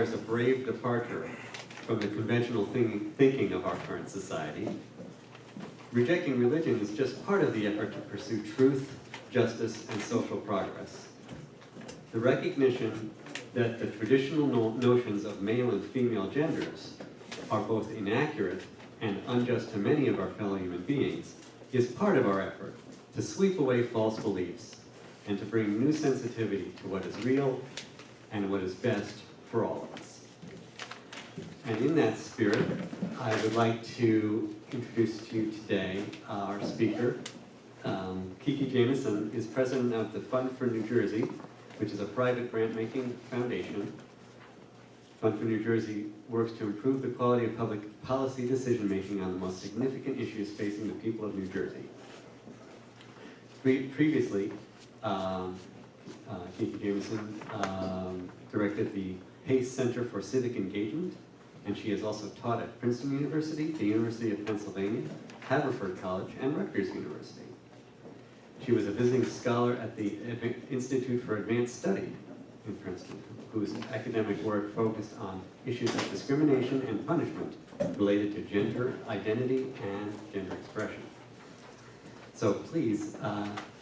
requires a brave departure from the conventional thinking of our current society. Rejecting religion is just part of the effort to pursue truth, justice, and social progress. The recognition that the traditional notions of male and female genders are both inaccurate and unjust to many of our fellow human beings is part of our effort to sweep away false beliefs and to bring new sensitivity to what is real and what is best for all of us. And in that spirit, I would like to introduce to you today our speaker. Kiki Jamieson is president of the Fund for New Jersey, which is a private grant-making foundation. Fund for New Jersey works to improve the quality of public policy decision-making on the most significant issues facing the people of New Jersey. Previously, Kiki Jamieson directed the PACE Center for Civic Engagement, and she has also taught at Princeton University, the University of Pennsylvania, Haverford College, and Rutgers University. She was a visiting scholar at the Institute for Advanced Study in Princeton, whose academic work focused on issues of discrimination and punishment related to gender identity and gender expression. So please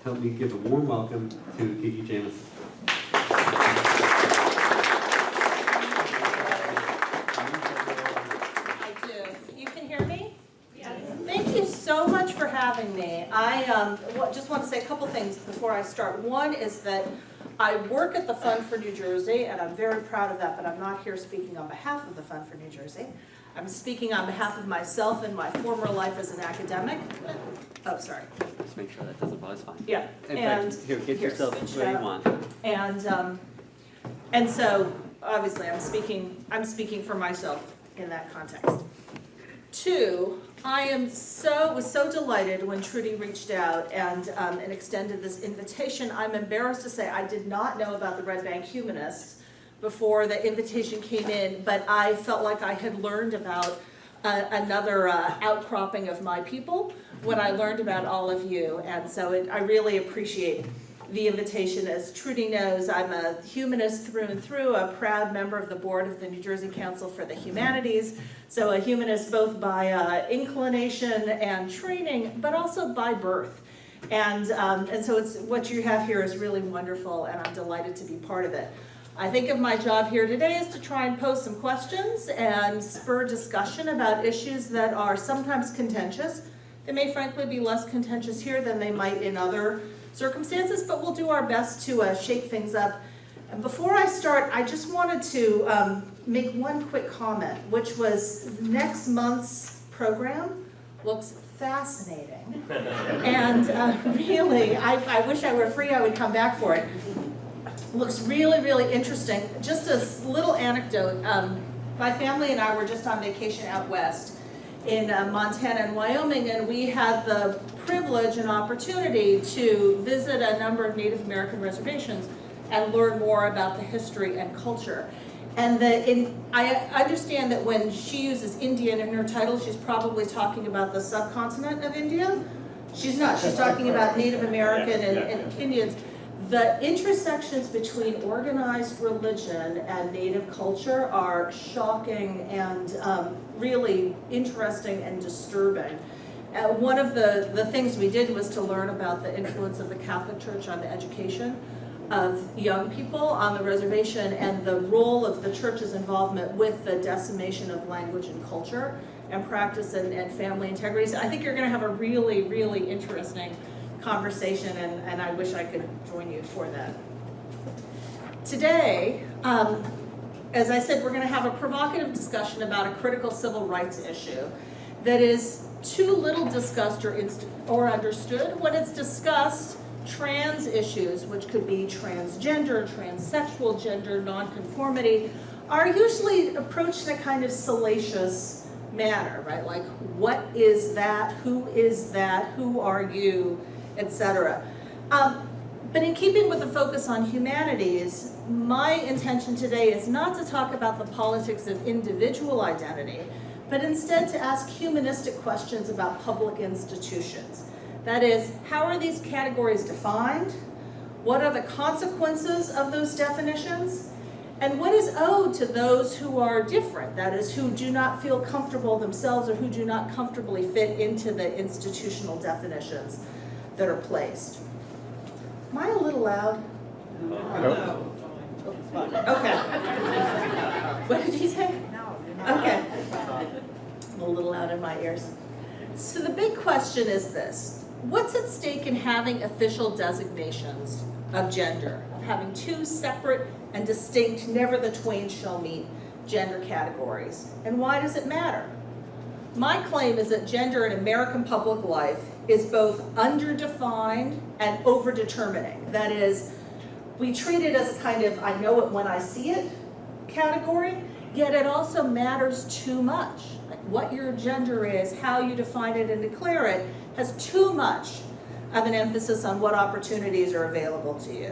help me give a warm welcome to Kiki Jamieson. I do. You can hear me? Yes. Thank you so much for having me. I just want to say a couple things before I start. One is that I work at the Fund for New Jersey, and I'm very proud of that, but I'm not here speaking on behalf of the Fund for New Jersey. I'm speaking on behalf of myself and my former life as an academic. Oh, sorry. Just make sure that doesn't buzz, fine. Yeah. In fact, here, get yourself where you want. And so, obviously, I'm speaking for myself in that context. Two, I was so delighted when Trudy reached out and extended this invitation. I'm embarrassed to say I did not know about the Red Bank Humanists before the invitation came in, but I felt like I had learned about another outcropping of my people when I learned about all of you, and so I really appreciate the invitation. As Trudy knows, I'm a humanist through and through, a proud member of the board of the New Jersey Council for the Humanities, so a humanist both by inclination and training, but also by birth. And so what you have here is really wonderful, and I'm delighted to be part of it. I think of my job here today is to try and pose some questions and spur discussion about issues that are sometimes contentious. They may frankly be less contentious here than they might in other circumstances, but we'll do our best to shake things up. And before I start, I just wanted to make one quick comment, which was next month's program looks fascinating. And really, I wish I were free, I would come back for it. Looks really, really interesting. Just a little anecdote. My family and I were just on vacation out west in Montana and Wyoming, and we had the privilege and opportunity to visit a number of Native American reservations and learn more about the history and culture. And I understand that when she uses Indian in her title, she's probably talking about the subcontinent of India. She's not. She's talking about Native American and Indians. The intersections between organized religion and Native culture are shocking and really interesting and disturbing. One of the things we did was to learn about the influence of the Catholic Church on the education of young people on the reservation and the role of the church's involvement with the decimation of language and culture and practice and family integrity. So I think you're going to have a really, really interesting conversation, and I wish I could join you for that. Today, as I said, we're going to have a provocative discussion about a critical civil rights issue that is too little discussed or understood. When it's discussed, trans issues, which could be transgender, transsexual, gender, nonconformity, are usually approached in a kind of salacious manner, right? Like, what is that? Who is that? Who are you? Etc. But in keeping with the focus on humanities, my intention today is not to talk about the politics of individual identity, but instead to ask humanistic questions about public institutions. That is, how are these categories defined? What are the consequences of those definitions? And what is owed to those who are different, that is, who do not feel comfortable themselves or who do not comfortably fit into the institutional definitions that are placed. Am I a little loud? No. Okay. What did you say? Okay. I'm a little loud in my ears. So the big question is this. What's at stake in having official designations of gender, of having two separate and distinct, never the twain shall meet gender categories? And why does it matter? My claim is that gender in American public life is both underdefined and overdetermining. That is, we treat it as a kind of I know it when I see it category, yet it also matters too much. Like what your gender is, how you define it and declare it, has too much of an emphasis on what opportunities are available to you.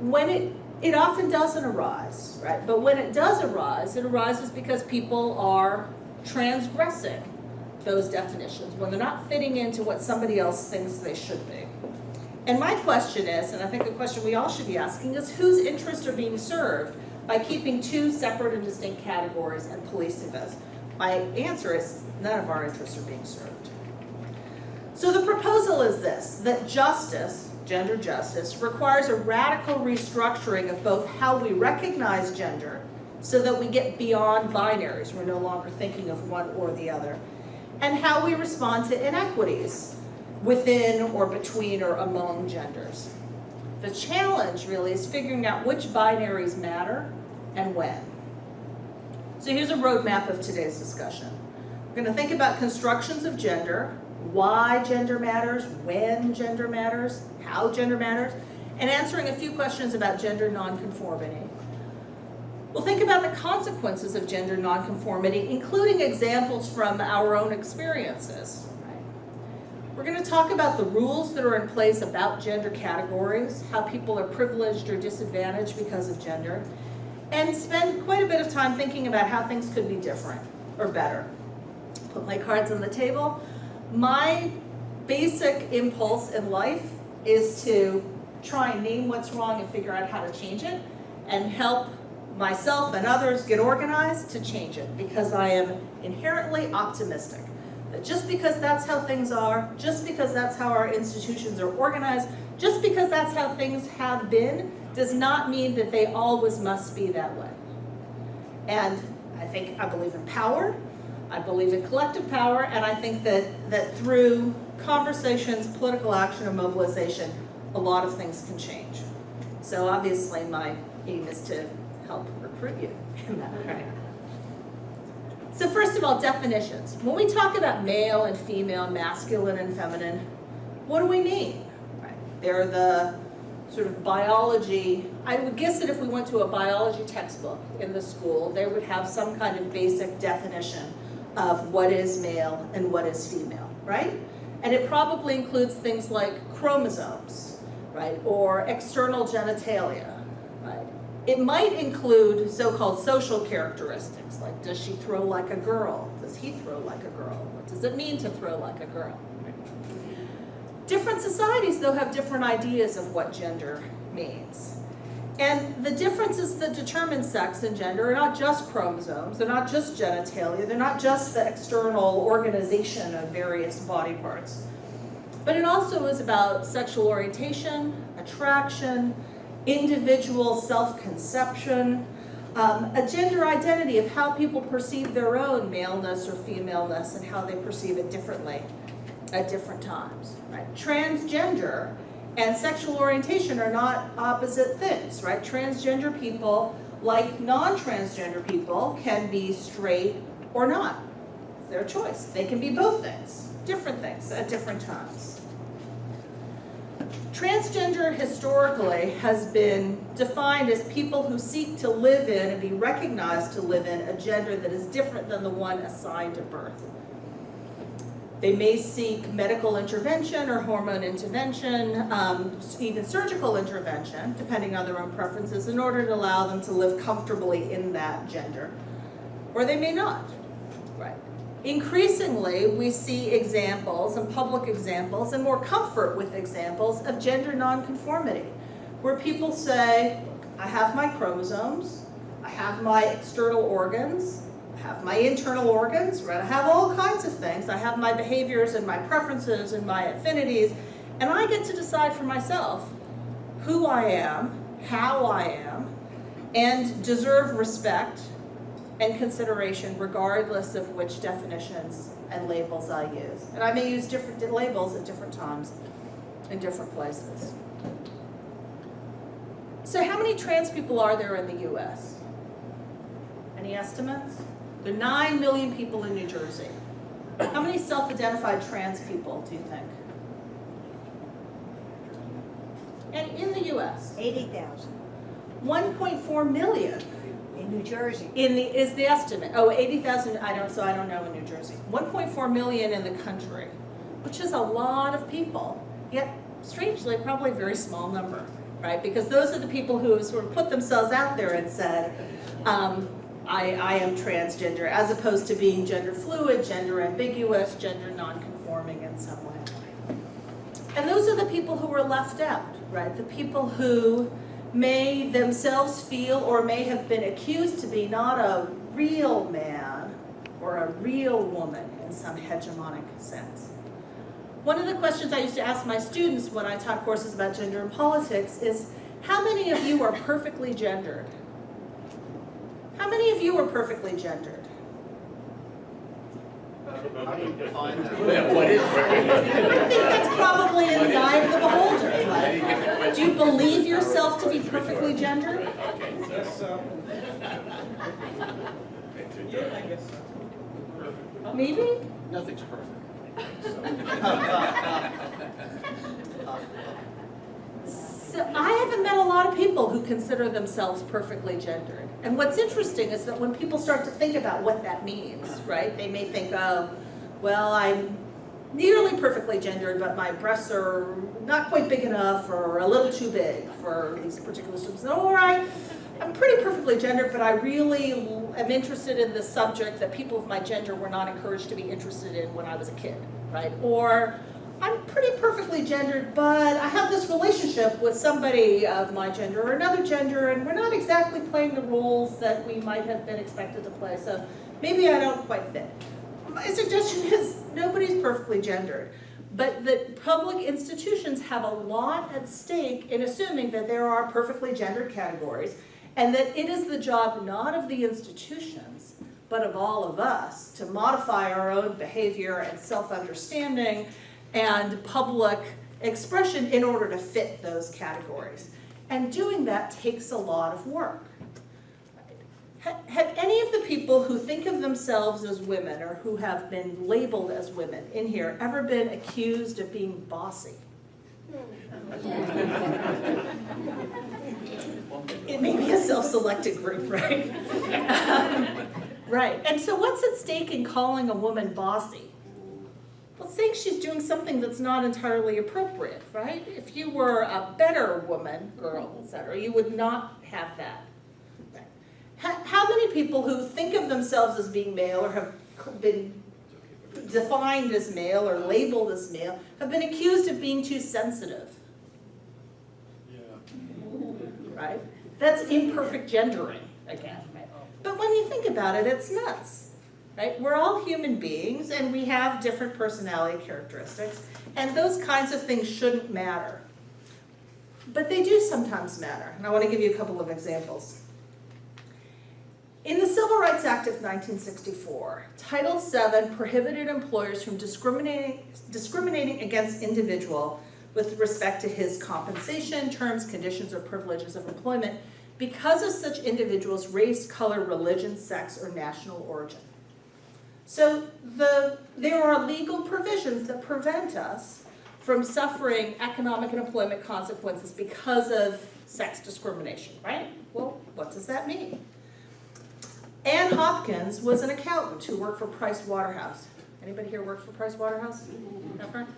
When it often doesn't arise, right? But when it does arise, it arises because people are transgressing those definitions, when they're not fitting into what somebody else thinks they should be. And my question is, and I think a question we all should be asking, is whose interests are being served by keeping two separate and distinct categories and policing those? My answer is none of our interests are being served. So the proposal is this, that justice, gender justice, requires a radical restructuring of both how we recognize gender so that we get beyond binaries, we're no longer thinking of one or the other, and how we respond to inequities within or between or among genders. The challenge really is figuring out which binaries matter and when. So here's a roadmap of today's discussion. We're going to think about constructions of gender, why gender matters, when gender matters, how gender matters, and answering a few questions about gender nonconformity. We'll think about the consequences of gender nonconformity, including examples from our own experiences. We're going to talk about the rules that are in place about gender categories, how people are privileged or disadvantaged because of gender, and spend quite a bit of time thinking about how things could be different or better. Put my cards on the table. My basic impulse in life is to try and name what's wrong and figure out how to change it, and help myself and others get organized to change it, because I am inherently optimistic that just because that's how things are, just because that's how our institutions are organized, just because that's how things have been, does not mean that they always must be that way. And I believe in power, I believe in collective power, and I think that through conversations, political action, and mobilization, a lot of things can change. So obviously my aim is to help recruit you in that way. So first of all, definitions. When we talk about male and female, masculine and feminine, what do we mean? Right. They're the sort of biology. I would guess that if we went to a biology textbook in the school, they would have some kind of basic definition of what is male and what is female, right? And it probably includes things like chromosomes, right, or external genitalia, right? It might include so-called social characteristics, like does she throw like a girl? Does he throw like a girl? What does it mean to throw like a girl? Different societies, though, have different ideas of what gender means. And the differences that determine sex and gender are not just chromosomes, they're not just genitalia, they're not just the external organization of various body parts. But it also is about sexual orientation, attraction, individual self-conception, a gender identity of how people perceive their own maleness or femaleness and how they perceive it differently at different times. Right? Transgender and sexual orientation are not opposite things, right? Transgender people, like non-transgender people, can be straight or not. It's their choice. They can be both things, different things at different times. Transgender historically has been defined as people who seek to live in and be recognized to live in a gender that is different than the one assigned at birth. They may seek medical intervention or hormone intervention, even surgical intervention, depending on their own preferences, in order to allow them to live comfortably in that gender. Or they may not. Right. Increasingly, we see examples, and public examples, and more comfort with examples of gender nonconformity, where people say, I have my chromosomes, I have my external organs, I have my internal organs, right? I have all kinds of things. I have my behaviors and my preferences and my affinities, and I get to decide for myself who I am, how I am, and deserve respect and consideration regardless of which definitions and labels I use. And I may use different labels at different times in different places. So how many trans people are there in the US? Any estimates? There are 9 million people in New Jersey. How many self-identified trans people do you think? And in the US? 80,000 1.4 million. in New Jersey. Is the estimate. Oh, 80,000, I don't know in New Jersey. 1.4 million in the country, which is a lot of people, yet strangely, probably a very small number, right? Because those are the people who have sort of put themselves out there and said, I am transgender, as opposed to being gender fluid, gender ambiguous, gender non-conforming in some way. And those are the people who are left out, right? The people who may themselves feel or may have been accused to be not a real man or a real woman in some hegemonic sense. One of the questions I used to ask my students when I taught courses about gender and politics is, how many of you are perfectly gendered? How many of you are perfectly gendered? How do you define that? What is I think that's probably in the eye of the beholder. But do you believe yourself to be perfectly gendered? Yes, so. Yeah, I guess so. Maybe? Nothing's perfect. So I haven't met a lot of people who consider themselves perfectly gendered. And what's interesting is that when people start to think about what that means, right? They may think, oh, well, I'm nearly perfectly gendered, but my breasts are not quite big enough or a little too big for these particular students. Or I'm pretty perfectly gendered, but I really am interested in the subject that people of my gender were not encouraged to be interested in when I was a kid, right? Or I'm pretty perfectly gendered, but I have this relationship with somebody of my gender or another gender, and we're not exactly playing the roles that we might have been expected to play, so maybe I don't quite fit. My suggestion is nobody's perfectly gendered, but that public institutions have a lot at stake in assuming that there are perfectly gendered categories, and that it is the job not of the institutions, but of all of us to modify our own behavior and self-understanding and public expression in order to fit those categories. And doing that takes a lot of work. Have any of the people who think of themselves as women or who have been labeled as women in here ever been accused of being bossy? It may be a self-selected group, right? Right, and so what's at stake in calling a woman bossy? Well, saying she's doing something that's not entirely appropriate, right? If you were a better woman, girl, etc., you would not have that. Right. How many people who think of themselves as being male or have been defined as male or labeled as male have been accused of being too sensitive? Right? That's imperfect gendering, again. Right? But when you think about it, it's nuts. Right? We're all human beings, and we have different personality characteristics, and those kinds of things shouldn't matter. But they do sometimes matter, and I want to give you a couple of examples. In the Civil Rights Act of 1964, Title VII prohibited employers from discriminating against individual with respect to his compensation, terms, conditions, or privileges of employment because of such individuals' race, color, religion, sex, or national origin. So there are legal provisions that prevent us from suffering economic and employment consequences because of sex discrimination, right? Well, what does that mean? Ann Hopkins was an accountant who worked for Price Waterhouse. Anybody here work for Price Waterhouse? Ever?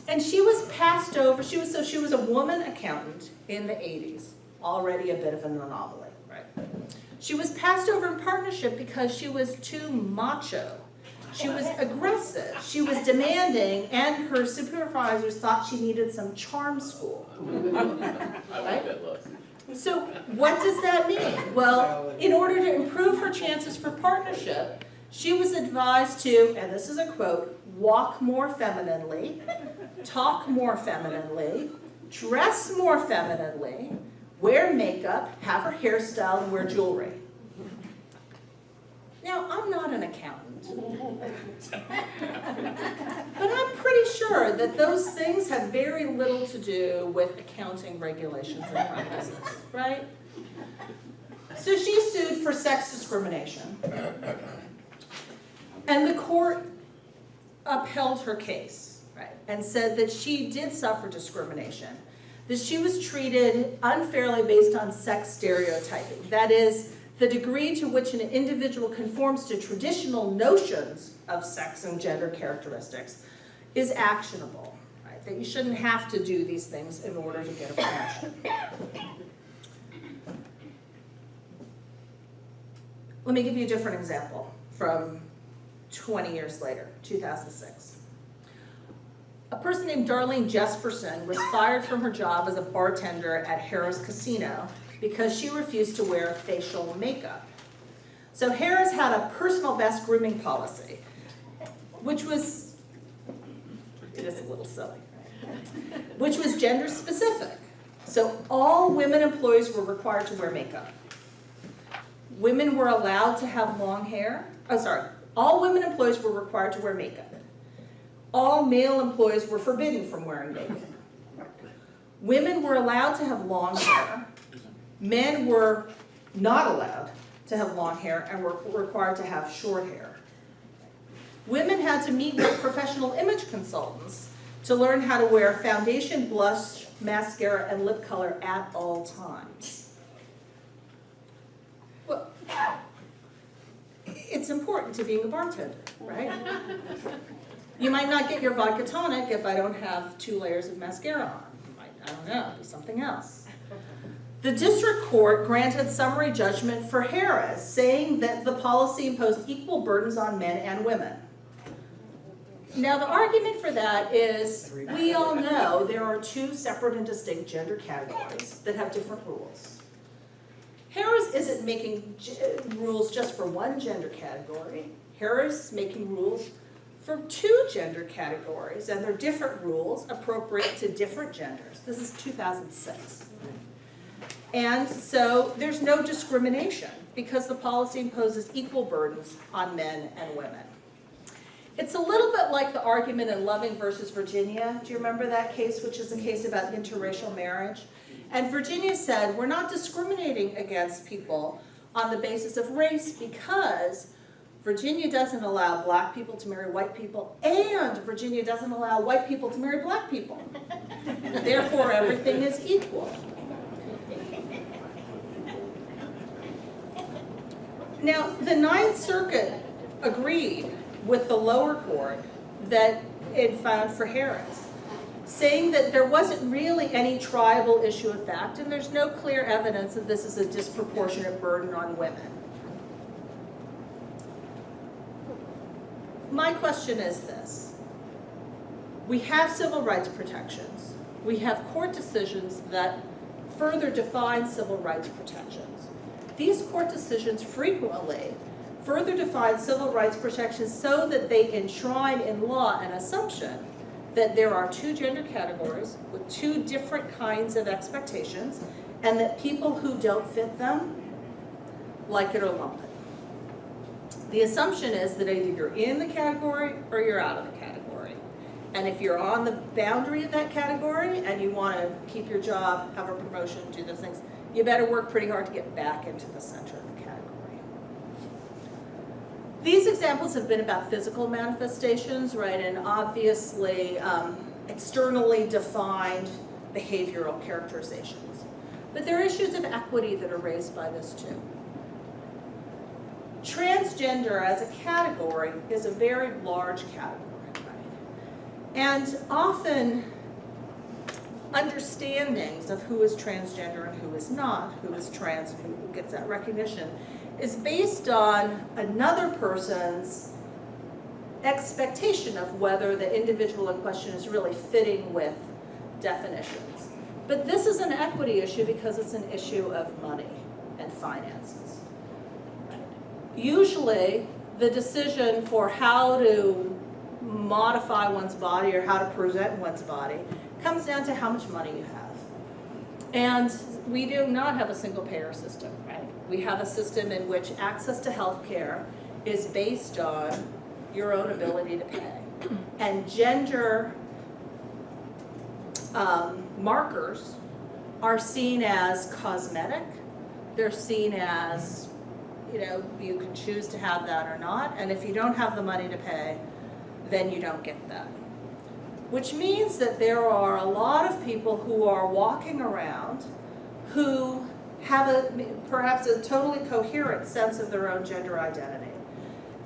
And she was passed over, she was a woman accountant in the 80s, already a bit of an anomaly, right? She was passed over in partnership because she was too macho. She was aggressive, she was demanding, and her supervisors thought she needed some charm school. I like that look. So what does that mean? Well, in order to improve her chances for partnership, she was advised to, and this is a quote, walk more femininely, talk more femininely, dress more femininely, wear makeup, have her hair styled, and wear jewelry. Now, I'm not an accountant, but I'm pretty sure that those things have very little to do with accounting regulations and practices, right? So she sued for sex discrimination, and the court upheld her case, right, and said that she did suffer discrimination, that she was treated unfairly based on sex stereotyping. That is, the degree to which an individual conforms to traditional notions of sex and gender characteristics is actionable, right? That you shouldn't have to do these things in order to get a promotion. Let me give you a different example from 20 years later, 2006. A person named Darlene Jesperson was fired from her job as a bartender at Harrah's Casino because she refused to wear facial makeup. So Harrah's had a personal best grooming policy, which was, it is a little silly, right? Which was gender specific. So all women employees were required to wear makeup. Women were allowed to have long hair. All women employees were required to wear makeup. All male employees were forbidden from wearing makeup. Women were allowed to have long hair. Men were not allowed to have long hair and were required to have short hair. Women had to meet with professional image consultants to learn how to wear foundation, blush, mascara, and lip color at all times. Well, it's important to being a bartender, right? You might not get your vodka tonic if I don't have 2 layers of mascara on. I don't know, do something else. The district court granted summary judgment for Harrah's, saying that the policy imposed equal burdens on men and women. Now, the argument for that is, we all know there are 2 separate and distinct gender categories that have different rules. Harrah's isn't making rules just for one gender category. Harrah's making rules for 2 gender categories, and they're different rules appropriate to different genders. This is 2006. And so there's no discrimination because the policy imposes equal burdens on men and women. It's a little bit like the argument in Loving versus Virginia. Do you remember that case, which is a case about interracial marriage? And Virginia said, we're not discriminating against people on the basis of race because Virginia doesn't allow black people to marry white people, and Virginia doesn't allow white people to marry black people. Therefore, everything is equal. Now, the Ninth Circuit agreed with the lower court that it found for Harrah's, saying that there wasn't really any triable issue of fact, and there's no clear evidence that this is a disproportionate burden on women. My question is this. We have civil rights protections. We have court decisions that further define civil rights protections. These court decisions frequently further define civil rights protections so that they enshrine in law an assumption that there are 2 gender categories with 2 different kinds of expectations, and that people who don't fit them like it or lump it. The assumption is that either you're in the category or you're out of the category. And if you're on the boundary of that category and you want to keep your job, have a promotion, do those things, you better work pretty hard to get back into the center of the category. These examples have been about physical manifestations, right, and obviously externally defined behavioral characterizations. But there are issues of equity that are raised by this too. Transgender as a category is a very large category, right? And often understandings of who is transgender and who is not, who is trans and who gets that recognition, is based on another person's expectation of whether the individual in question is really fitting with definitions. But this is an equity issue because it's an issue of money and finances. Usually, the decision for how to modify one's body or how to present one's body comes down to how much money you have. And we do not have a single payer system, right? We have a system in which access to health care is based on your own ability to pay. And gender markers are seen as cosmetic. They're seen as, you know, you can choose to have that or not, and if you don't have the money to pay, then you don't get that. Which means that there are a lot of people who are walking around who have perhaps a totally coherent sense of their own gender identity.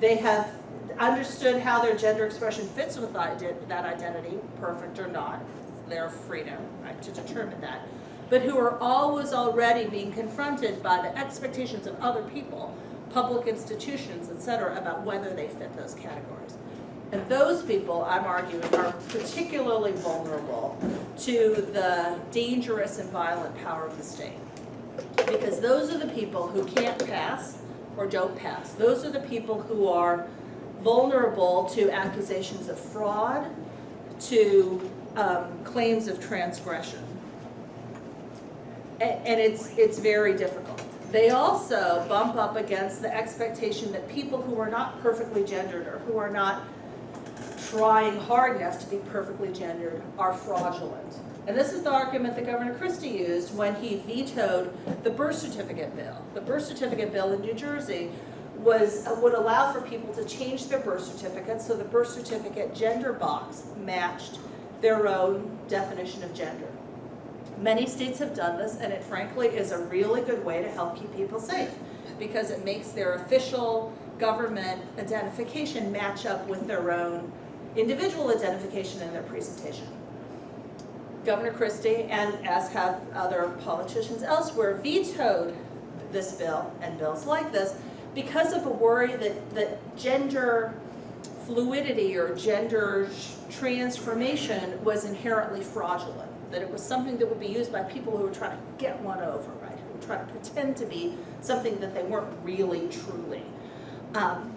They have understood how their gender expression fits with that identity, perfect or not, it's their freedom, right, to determine that, but who are always already being confronted by the expectations of other people, public institutions, etc., about whether they fit those categories. And those people, I'm arguing, are particularly vulnerable to the dangerous and violent power of the state. Because those are the people who can't pass or don't pass. Those are the people who are vulnerable to accusations of fraud, to claims of transgression. And it's very difficult. They also bump up against the expectation that people who are not perfectly gendered or who are not trying hard enough to be perfectly gendered are fraudulent. And this is the argument that Governor Christie used when he vetoed the birth certificate bill. The birth certificate bill in New Jersey would allow for people to change their birth certificate so the birth certificate gender box matched their own definition of gender. Many states have done this, and it frankly is a really good way to help keep people safe because it makes their official government identification match up with their own individual identification in their presentation. Governor Christie, and as have other politicians elsewhere, vetoed this bill and bills like this because of a worry that gender fluidity or gender transformation was inherently fraudulent, that it was something that would be used by people who were trying to get one over, right, who were trying to pretend to be something that they weren't really truly. I'm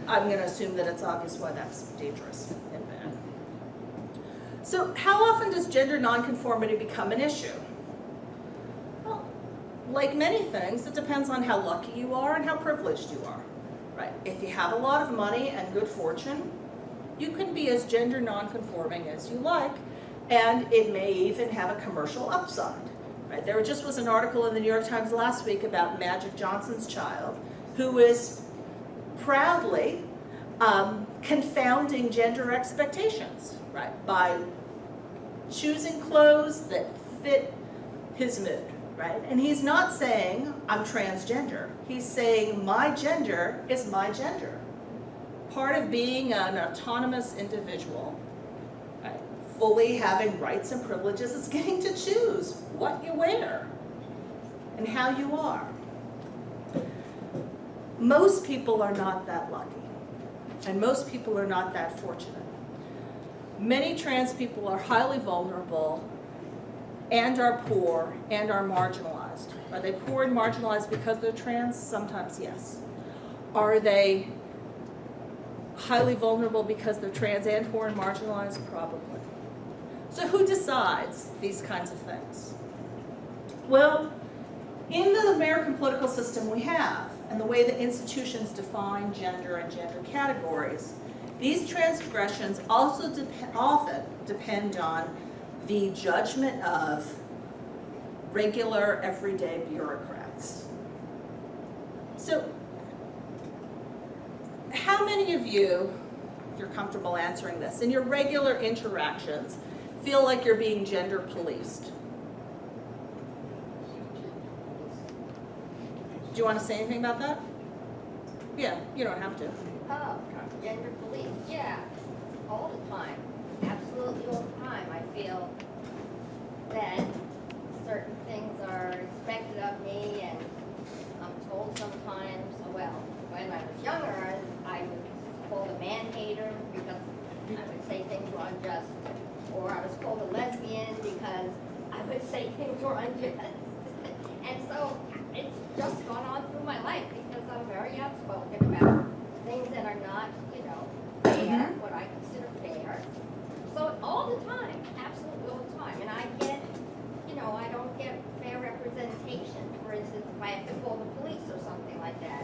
going to assume that it's obvious why that's dangerous and bad. So how often does gender nonconformity become an issue? Well, like many things, it depends on how lucky you are and how privileged you are. Right? If you have a lot of money and good fortune, you can be as gender nonconforming as you like, and it may even have a commercial upside. Right? There just was an article in the New York Times last week about Magic Johnson's child, who is proudly confounding gender expectations, right, by choosing clothes that fit his mood, right? And he's not saying, I'm transgender. He's saying, my gender is my gender. Part of being an autonomous individual, right, fully having rights and privileges, is getting to choose what you wear and how you are. Most people are not that lucky, and most people are not that fortunate. Many trans people are highly vulnerable and are poor and are marginalized. Are they poor and marginalized because they're trans? Sometimes yes. Are they highly vulnerable because they're trans and poor and marginalized? Probably. So who decides these kinds of things? Well, in the American political system we have, and the way that institutions define gender and gender categories, these transgressions also often depend on the judgment of regular, everyday bureaucrats. So, how many of you, if you're comfortable answering this, in your regular interactions, feel like you're being gender policed? Do you want to say anything about that? Yeah, you don't have to. Oh, gender police, yeah, all the time, absolutely all the time. I feel that certain things are expected of me, and I'm told sometimes, well, when I was younger, I was called a man-hater because I would say things were unjust, or I was called a lesbian Yes. And so it's just gone on through my life because I'm very outspoken about things that are not, you know, fair, what I consider fair. So all the time, absolutely all the time. And I get, you know, I don't get fair representation. For instance, if I have to call the police or something like that.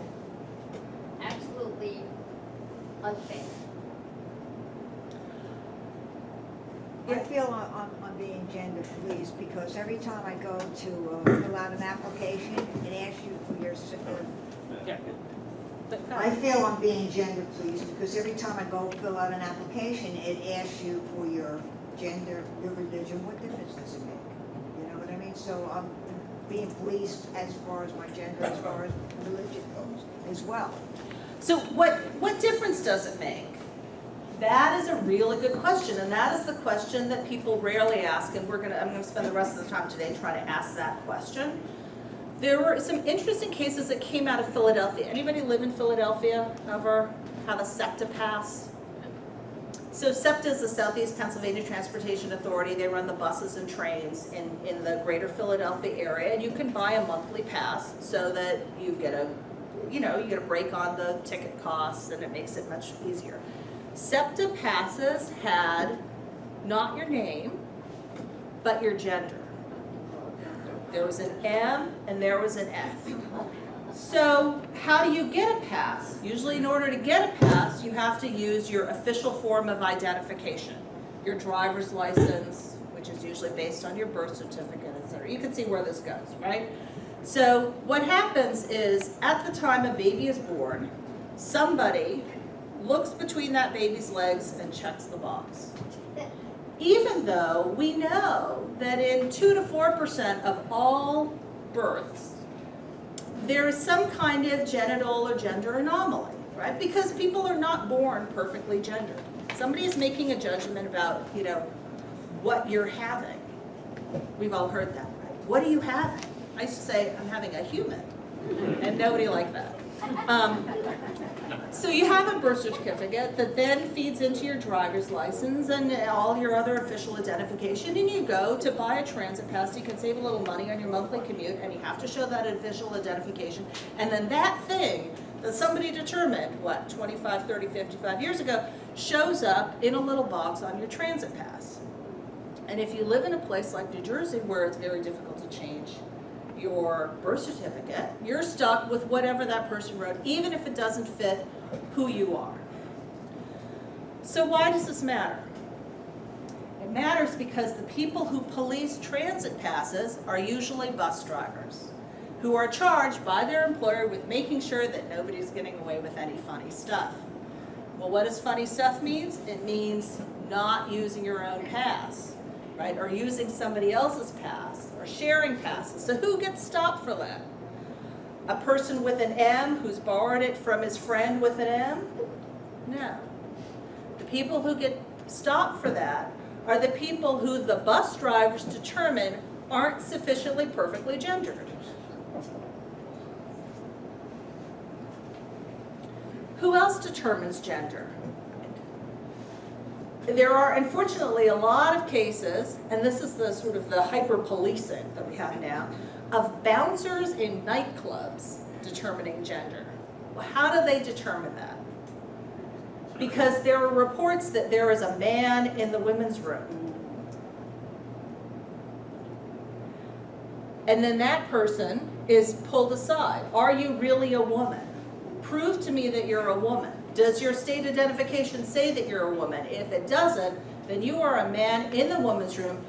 Absolutely unfair. I feel I'm being gender policed because every time I go to fill out an application, it asks you for your, Yeah. I feel I'm being gender policed because every time I go fill out an application, it asks you for your gender, your religion, what difference does it make? You know what I mean? So I'm being policed as far as my gender, as far as religion goes as well. So what difference does it make? That is a really good question, and that is the question that people rarely ask, and I'm gonna spend the rest of the time today trying to ask that question. There were some interesting cases that came out of Philadelphia. Anybody live in Philadelphia, ever have a SEPTA pass? So SEPTA is the Southeast Pennsylvania Transportation Authority. They run the buses and trains in the greater Philadelphia area, and you can buy a monthly pass so that you get a break on the ticket costs, and it makes it much easier. SEPTA passes had not your name, but your gender. There was an M and there was an F. So how do you get a pass? Usually in order to get a pass, you have to use your official form of identification. Your driver's license, which is usually based on your birth certificate, etc. You can see where this goes, right? So what happens is, at the time a baby is born, somebody looks between that baby's legs and checks the box. Even though we know that in 2 to 4% of all births, there is some kind of genital or gender anomaly, right? Because people are not born perfectly gendered. Somebody is making a judgment about, you know, what you're having. We've all heard that, right? What are you having? I used to say, I'm having a human, and nobody liked that. So you have a birth certificate that then feeds into your driver's license and all your other official identification, and you go to buy a transit pass. You can save a little money on your monthly commute, and you have to show that official identification. And then that thing that somebody determined, 25, 30, 55 years ago, shows up in a little box on your transit pass. And if you live in a place like New Jersey where it's very difficult to change your birth certificate, you're stuck with whatever that person wrote, even if it doesn't fit who you are. So why does this matter? It matters because the people who police transit passes are usually bus drivers, who are charged by their employer with making sure that nobody's getting away with any funny stuff. Well, what does funny stuff mean? It means not using your own pass, right? Or using somebody else's pass, or sharing passes. So who gets stopped for that? A person with an M who's borrowed it from his friend with an M? No. The people who get stopped for that are the people who the bus drivers determine aren't sufficiently perfectly gendered. Who else determines gender? There are, unfortunately, a lot of cases, and this is the sort of the hyper-policing that we have now, of bouncers in nightclubs determining gender. Well, how do they determine that? Because there are reports that there is a man in the women's room. And then that person is pulled aside. Are you really a woman? Prove to me that you're a woman. Does your state identification say that you're a woman? If it doesn't, then you are a man in the women's room.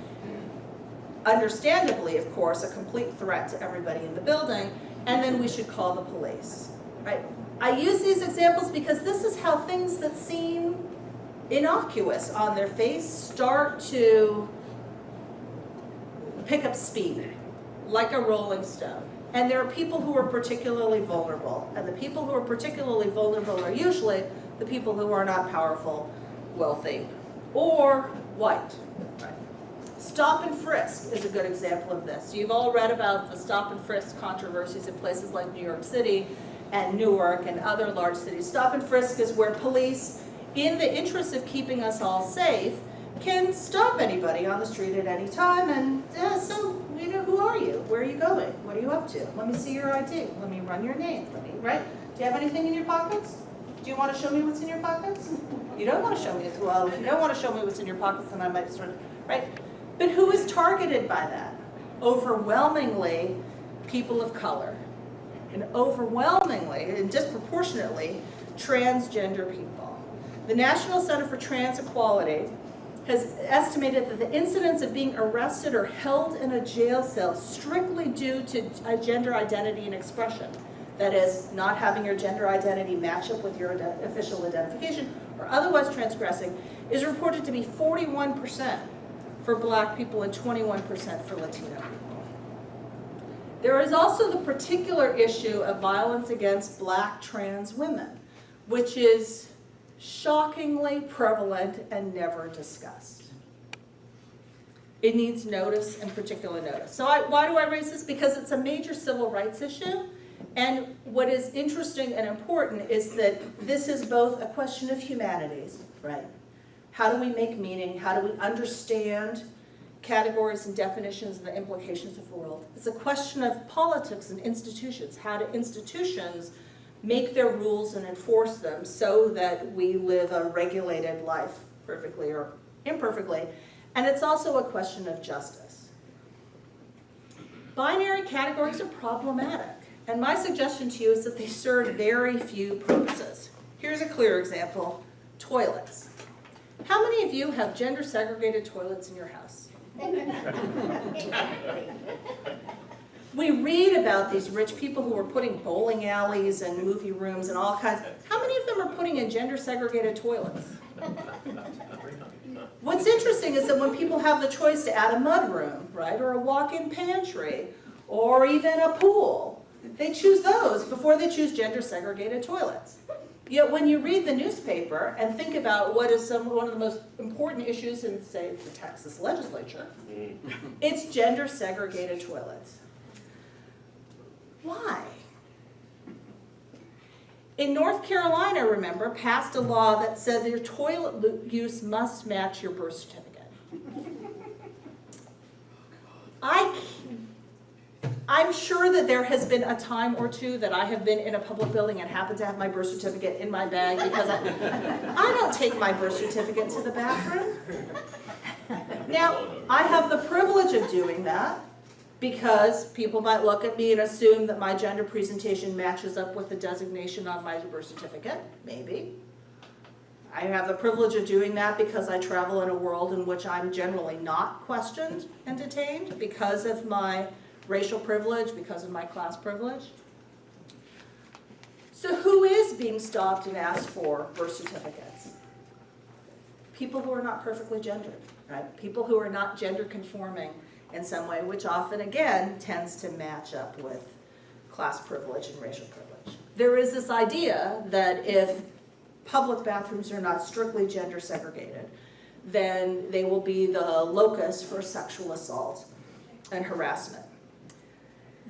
Understandably, of course, a complete threat to everybody in the building, and then we should call the police, right? I use these examples because this is how things that seem innocuous on their face start to pick up speed, like a rolling stone. And there are people who are particularly vulnerable, and the people who are particularly vulnerable are usually the people who are not powerful, wealthy, or white. Right? Stop and frisk is a good example of this. You've all read about the stop and frisk controversies in places like New York City and Newark and other large cities. Stop and frisk is where police, in the interest of keeping us all safe, can stop anybody on the street at any time and, so, you know, who are you? Where are you going? What are you up to? Let me see your ID. Let me run your name. Right? Do you have anything in your pockets? Do you want to show me what's in your pockets? You don't want to show me, well, if you don't want to show me what's in your pockets, then I might sort of, right? But who is targeted by that? Overwhelmingly, people of color. And overwhelmingly, and disproportionately, transgender people. The National Center for Trans Equality has estimated that the incidence of being arrested or held in a jail cell strictly due to gender identity and expression, that is, not having your gender identity match up with your official identification or otherwise transgressing, is reported to be 41% for Black people and 21% for Latino people. There is also the particular issue of violence against Black trans women, which is shockingly prevalent and never discussed. It needs notice and particular notice. So why do I raise this? Because it's a major civil rights issue. And what is interesting and important is that this is both a question of humanities, right? How do we make meaning? How do we understand categories and definitions and the implications of the world? It's a question of politics and institutions. How do institutions make their rules and enforce them so that we live a regulated life perfectly or imperfectly? And it's also a question of justice. Binary categories are problematic. And my suggestion to you is that they serve very few purposes. Here's a clear example: toilets. How many of you have gender segregated toilets in your house? We read about these rich people who are putting bowling alleys and movie rooms and all kinds. How many of them are putting in gender segregated toilets? What's interesting is that when people have the choice to add a mudroom, right, or a walk-in pantry, or even a pool, they choose those before they choose gender segregated toilets. Yet when you read the newspaper and think about what is one of the most important issues in, say, the Texas legislature, it's gender segregated toilets. Why? In North Carolina, remember, passed a law that said your toilet use must match your birth certificate. I'm sure that there has been a time or two that I have been in a public building and happened to have my birth certificate in my bag, because I don't take my birth certificate to the bathroom. Now, I have the privilege of doing that because people might look at me and assume that my gender presentation matches up with the designation on my birth certificate, maybe. I have the privilege of doing that because I travel in a world in which I'm generally not questioned and detained because of my racial privilege, because of my class privilege. So who is being stopped and asked for birth certificates? People who are not perfectly gendered, right? People who are not gender conforming in some way, which often, again, tends to match up with class privilege and racial privilege. There is this idea that if public bathrooms are not strictly gender segregated, then they will be the locus for sexual assault and harassment.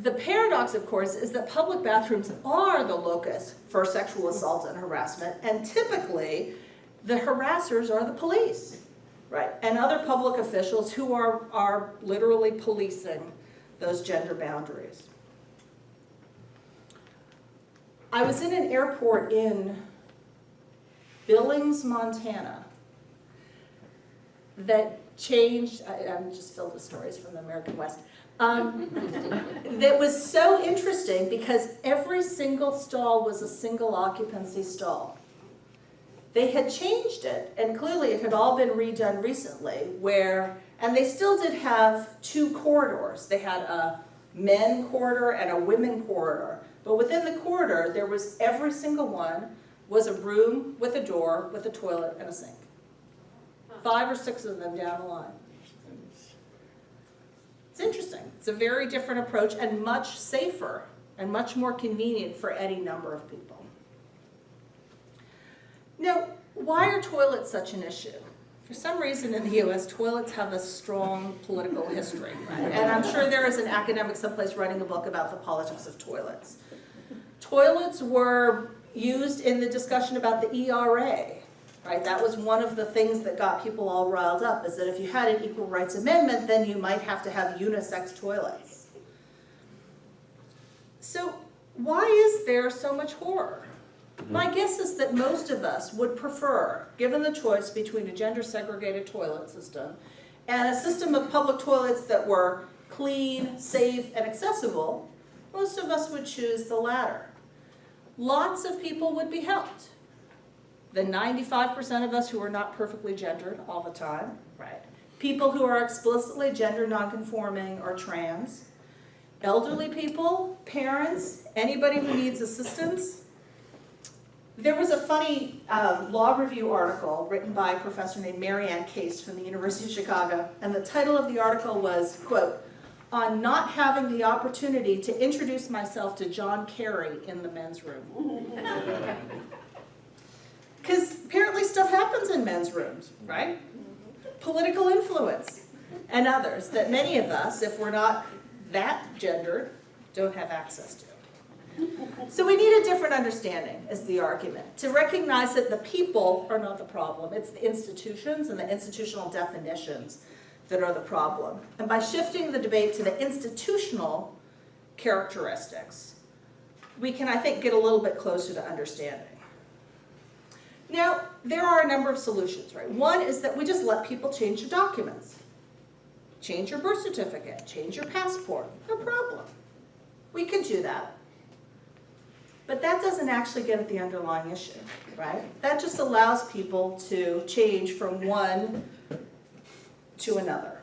The paradox, of course, is that public bathrooms are the locus for sexual assault and harassment, and typically the harassers are the police, right, and other public officials who are literally policing those gender boundaries. I was in an airport in Billings, Montana, that changed, I'm just filled with stories from the American West, that was so interesting because every single stall was a single occupancy stall. They had changed it, and clearly it had all been redone recently, and they still did have two corridors. They had a men corridor and a women corridor, but within the corridor, there was every single one was a room with a door, with a toilet and a sink. 5 or 6 of them down the line. It's interesting. It's a very different approach and much safer and much more convenient for any number of people. Now, why are toilets such an issue? For some reason in the US, toilets have a strong political history, right? And I'm sure there is an academic someplace writing a book about the politics of toilets. Toilets were used in the discussion about the ERA, right? That was one of the things that got people all riled up, is that if you had an equal rights amendment, then you might have to have unisex toilets. So why is there so much horror? My guess is that most of us would prefer, given the choice between a gender-segregated toilet system and a system of public toilets that were clean, safe, and accessible, most of us would choose the latter. Lots of people would be helped. The 95% of us who are not perfectly gendered all the time, right? People who are explicitly gender nonconforming or trans, elderly people, parents, anybody who needs assistance. There was a funny law review article written by a professor named Mary Ann Case from the University of Chicago, and the title of the article was, quote, "On not having the opportunity to introduce myself to John Kerry in the men's room." Because apparently stuff happens in men's rooms, right? Political influence and others that many of us, if we're not that gendered, don't have access to. So we need a different understanding, is the argument, to recognize that the people are not the problem. It's the institutions and the institutional definitions that are the problem. And by shifting the debate to the institutional characteristics, we can, I think, get a little bit closer to understanding. Now, there are a number of solutions, right? One is that we just let people change their documents. Change your birth certificate, change your passport, no problem. We can do that. But that doesn't actually get at the underlying issue, right? That just allows people to change from one to another.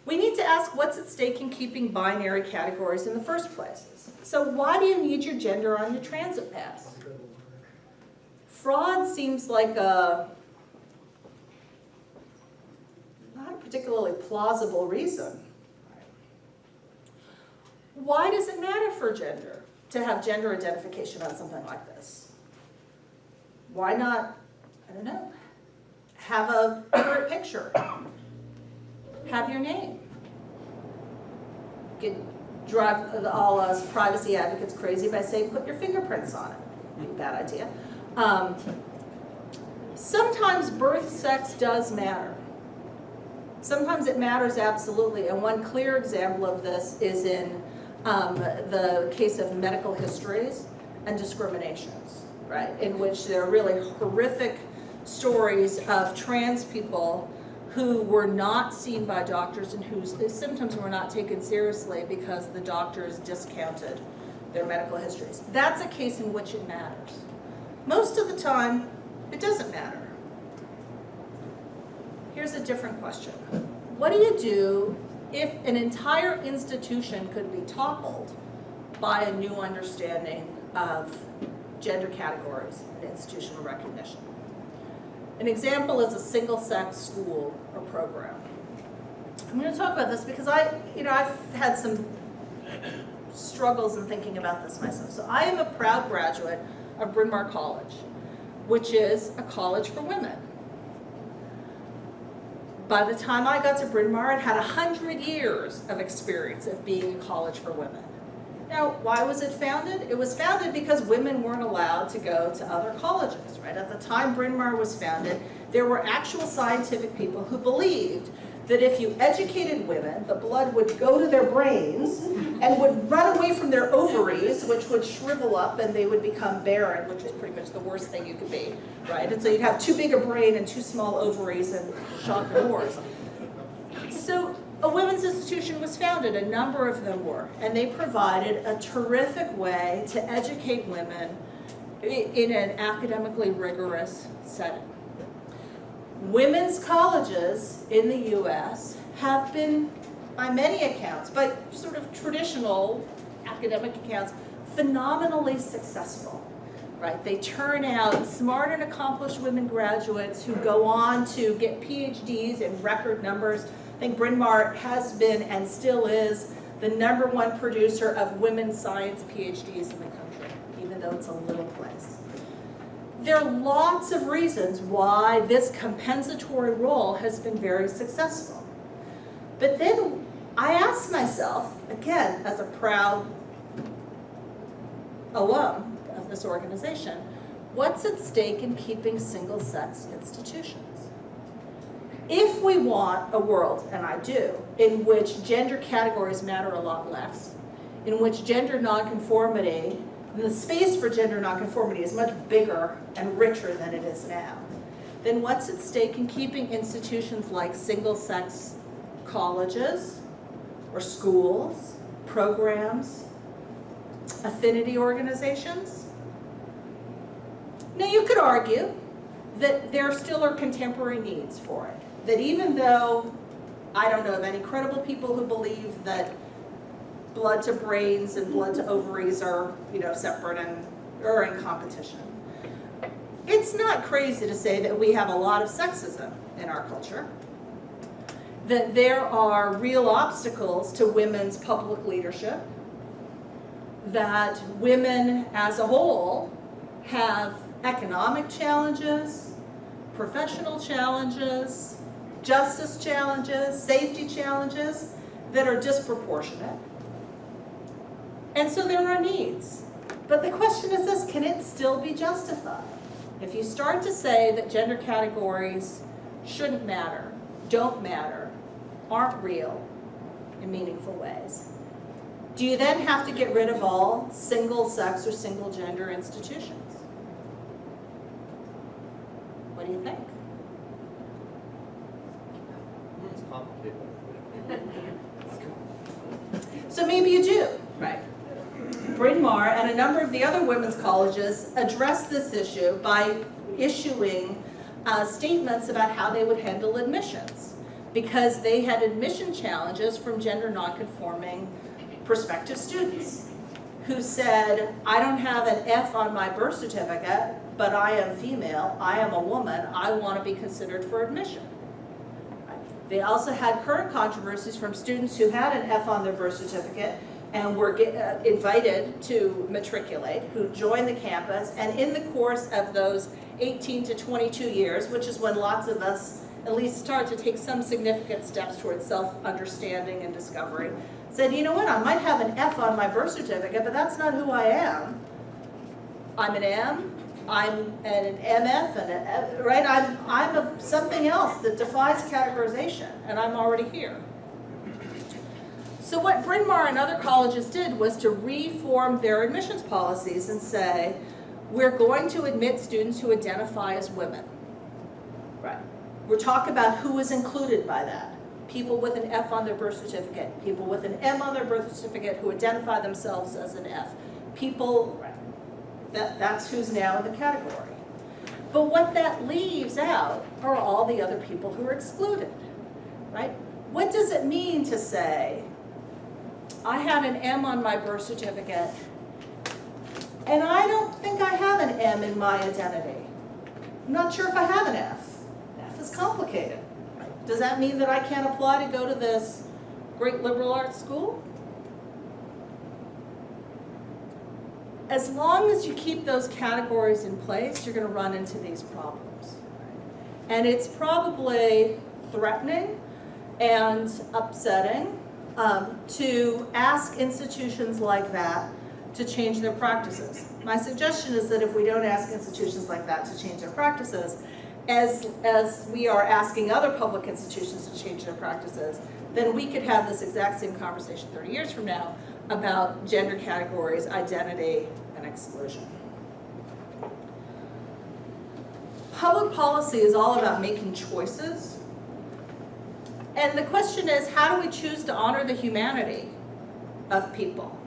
We need to ask what's at stake in keeping binary categories in the first place. So why do you need your gender on your transit pass? Fraud seems like not a particularly plausible reason. Why does it matter for gender to have gender identification on something like this? Why not, I don't know, have a current picture, have your name? You could drive all us privacy advocates crazy by saying put your fingerprints on it. Bad idea. Sometimes birth sex does matter. Sometimes it matters absolutely, and one clear example of this is in the case of medical histories and discriminations, right? In which there are really horrific stories of trans people who were not seen by doctors and whose symptoms were not taken seriously because the doctors discounted their medical histories. That's a case in which it matters. Most of the time, it doesn't matter. Here's a different question. What do you do if an entire institution could be toppled by a new understanding of gender categories and institutional recognition? An example is a single-sex school or program. I'm going to talk about this because I've had some struggles in thinking about this myself. So I am a proud graduate of Bryn Mawr College, which is a college for women. By the time I got to Bryn Mawr, I'd had 100 years of experience of being a college for women. Now, why was it founded? It was founded because women weren't allowed to go to other colleges, right? At the time Bryn Mawr was founded, there were actual scientific people who believed that if you educated women, the blood would go to their brains and would run away from their ovaries, which would shrivel up and they would become barren, which was pretty much the worst thing you could be, right? And so you'd have too big a brain and too small ovaries and shock and wars. So a women's institution was founded, a number of them were, and they provided a terrific way to educate women in an academically rigorous setting. Women's colleges in the US have been, by many accounts, by sort of traditional academic accounts, phenomenally successful, right? They turn out smart and accomplished women graduates who go on to get PhDs in record numbers. I think Bryn Mawr has been and still is the #1 producer of women's science PhDs in the country, even though it's a little place. There are lots of reasons why this compensatory role has been very successful. But then I asked myself, again, as a proud alum of this organization, what's at stake in keeping single-sex institutions? If we want a world, and I do, in which gender categories matter a lot less, in which gender nonconformity, the space for gender nonconformity is much bigger and richer than it is now, then what's at stake in keeping institutions like single-sex colleges or schools, programs, affinity organizations? Now, you could argue that there still are contemporary needs for it. That even though I don't know of any credible people who believe that blood to brains and blood to ovaries are, separate and are in competition, it's not crazy to say that we have a lot of sexism in our culture. That there are real obstacles to women's public leadership. That women as a whole have economic challenges, professional challenges, justice challenges, safety challenges that are disproportionate. And so there are needs. But the question is this, can it still be justified? If you start to say that gender categories shouldn't matter, don't matter, aren't real in meaningful ways, do you then have to get rid of all single-sex or single-gender institutions? What do you think? It's complicated. So maybe you do, right? Bryn Mawr and a number of the other women's colleges addressed this issue by issuing statements about how they would handle admissions, because they had admission challenges from gender nonconforming prospective students who said, I don't have an F on my birth certificate, but I am female, I am a woman, I want to be considered for admission. They also had current controversies from students who had an F on their birth certificate and were invited to matriculate, who joined the campus, and in the course of those 18 to 22 years, which is when lots of us at least start to take some significant steps towards self-understanding and discovery, said, you know what, I might have an F on my birth certificate, but that's not who I am. I'm an M, I'm an MF, and right? I'm something else that defies categorization, and I'm already here. So what Bryn Mawr and other colleges did was to reform their admissions policies and say, we're going to admit students who identify as women. Right. We're talking about who is included by that. People with an F on their birth certificate, people with an M on their birth certificate who identify themselves as an F. People, that's who's now in the category. But what that leaves out are all the other people who are excluded, right? What does it mean to say, I have an M on my birth certificate, and I don't think I have an M in my identity. I'm not sure if I have an F. F is complicated. Does that mean that I can't apply to go to this great liberal arts school? As long as you keep those categories in place, you're going to run into these problems. And it's probably threatening and upsetting to ask institutions like that to change their practices. My suggestion is that if we don't ask institutions like that to change their practices, as we are asking other public institutions to change their practices, then we could have this exact same conversation 30 years from now about gender categories, identity, and exclusion. Public policy is all about making choices. And the question is, how do we choose to honor the humanity of people,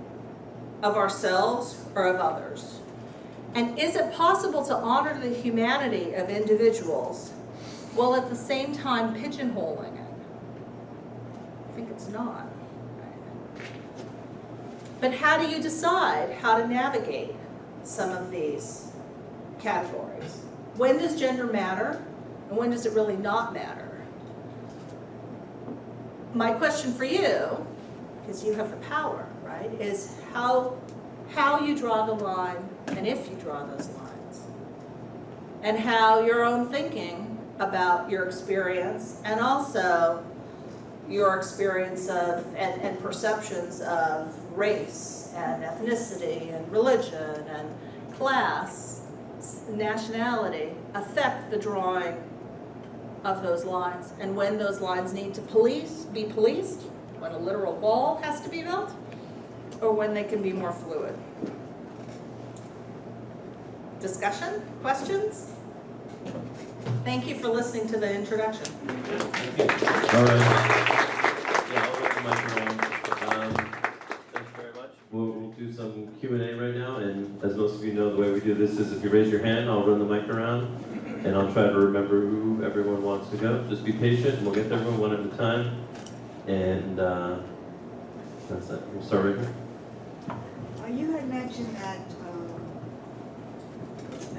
of ourselves or of others? And is it possible to honor the humanity of individuals while at the same time pigeonholing it? I think it's not. But how do you decide how to navigate some of these categories? When does gender matter, and when does it really not matter? My question for you, because you have the power, right, is how you draw the line and if you draw those lines. And how your own thinking about your experience and also your experience of and perceptions of race and ethnicity and religion and class nationality affect the drawing of those lines, and when those lines need to be policed, when a literal wall has to be built, or when they can be more fluid. Discussion? Questions? Thank you for listening to the introduction. Thank you. All right. Yeah, I'll put the mic around. Thanks very much. We'll do some Q&A right now, and as most of you know, the way we do this is if you raise your hand, I'll run the mic around, and I'll try to remember who everyone wants to go. Just be patient, and we'll get to everyone one at a time. And that's that. We'll start right here. You had mentioned that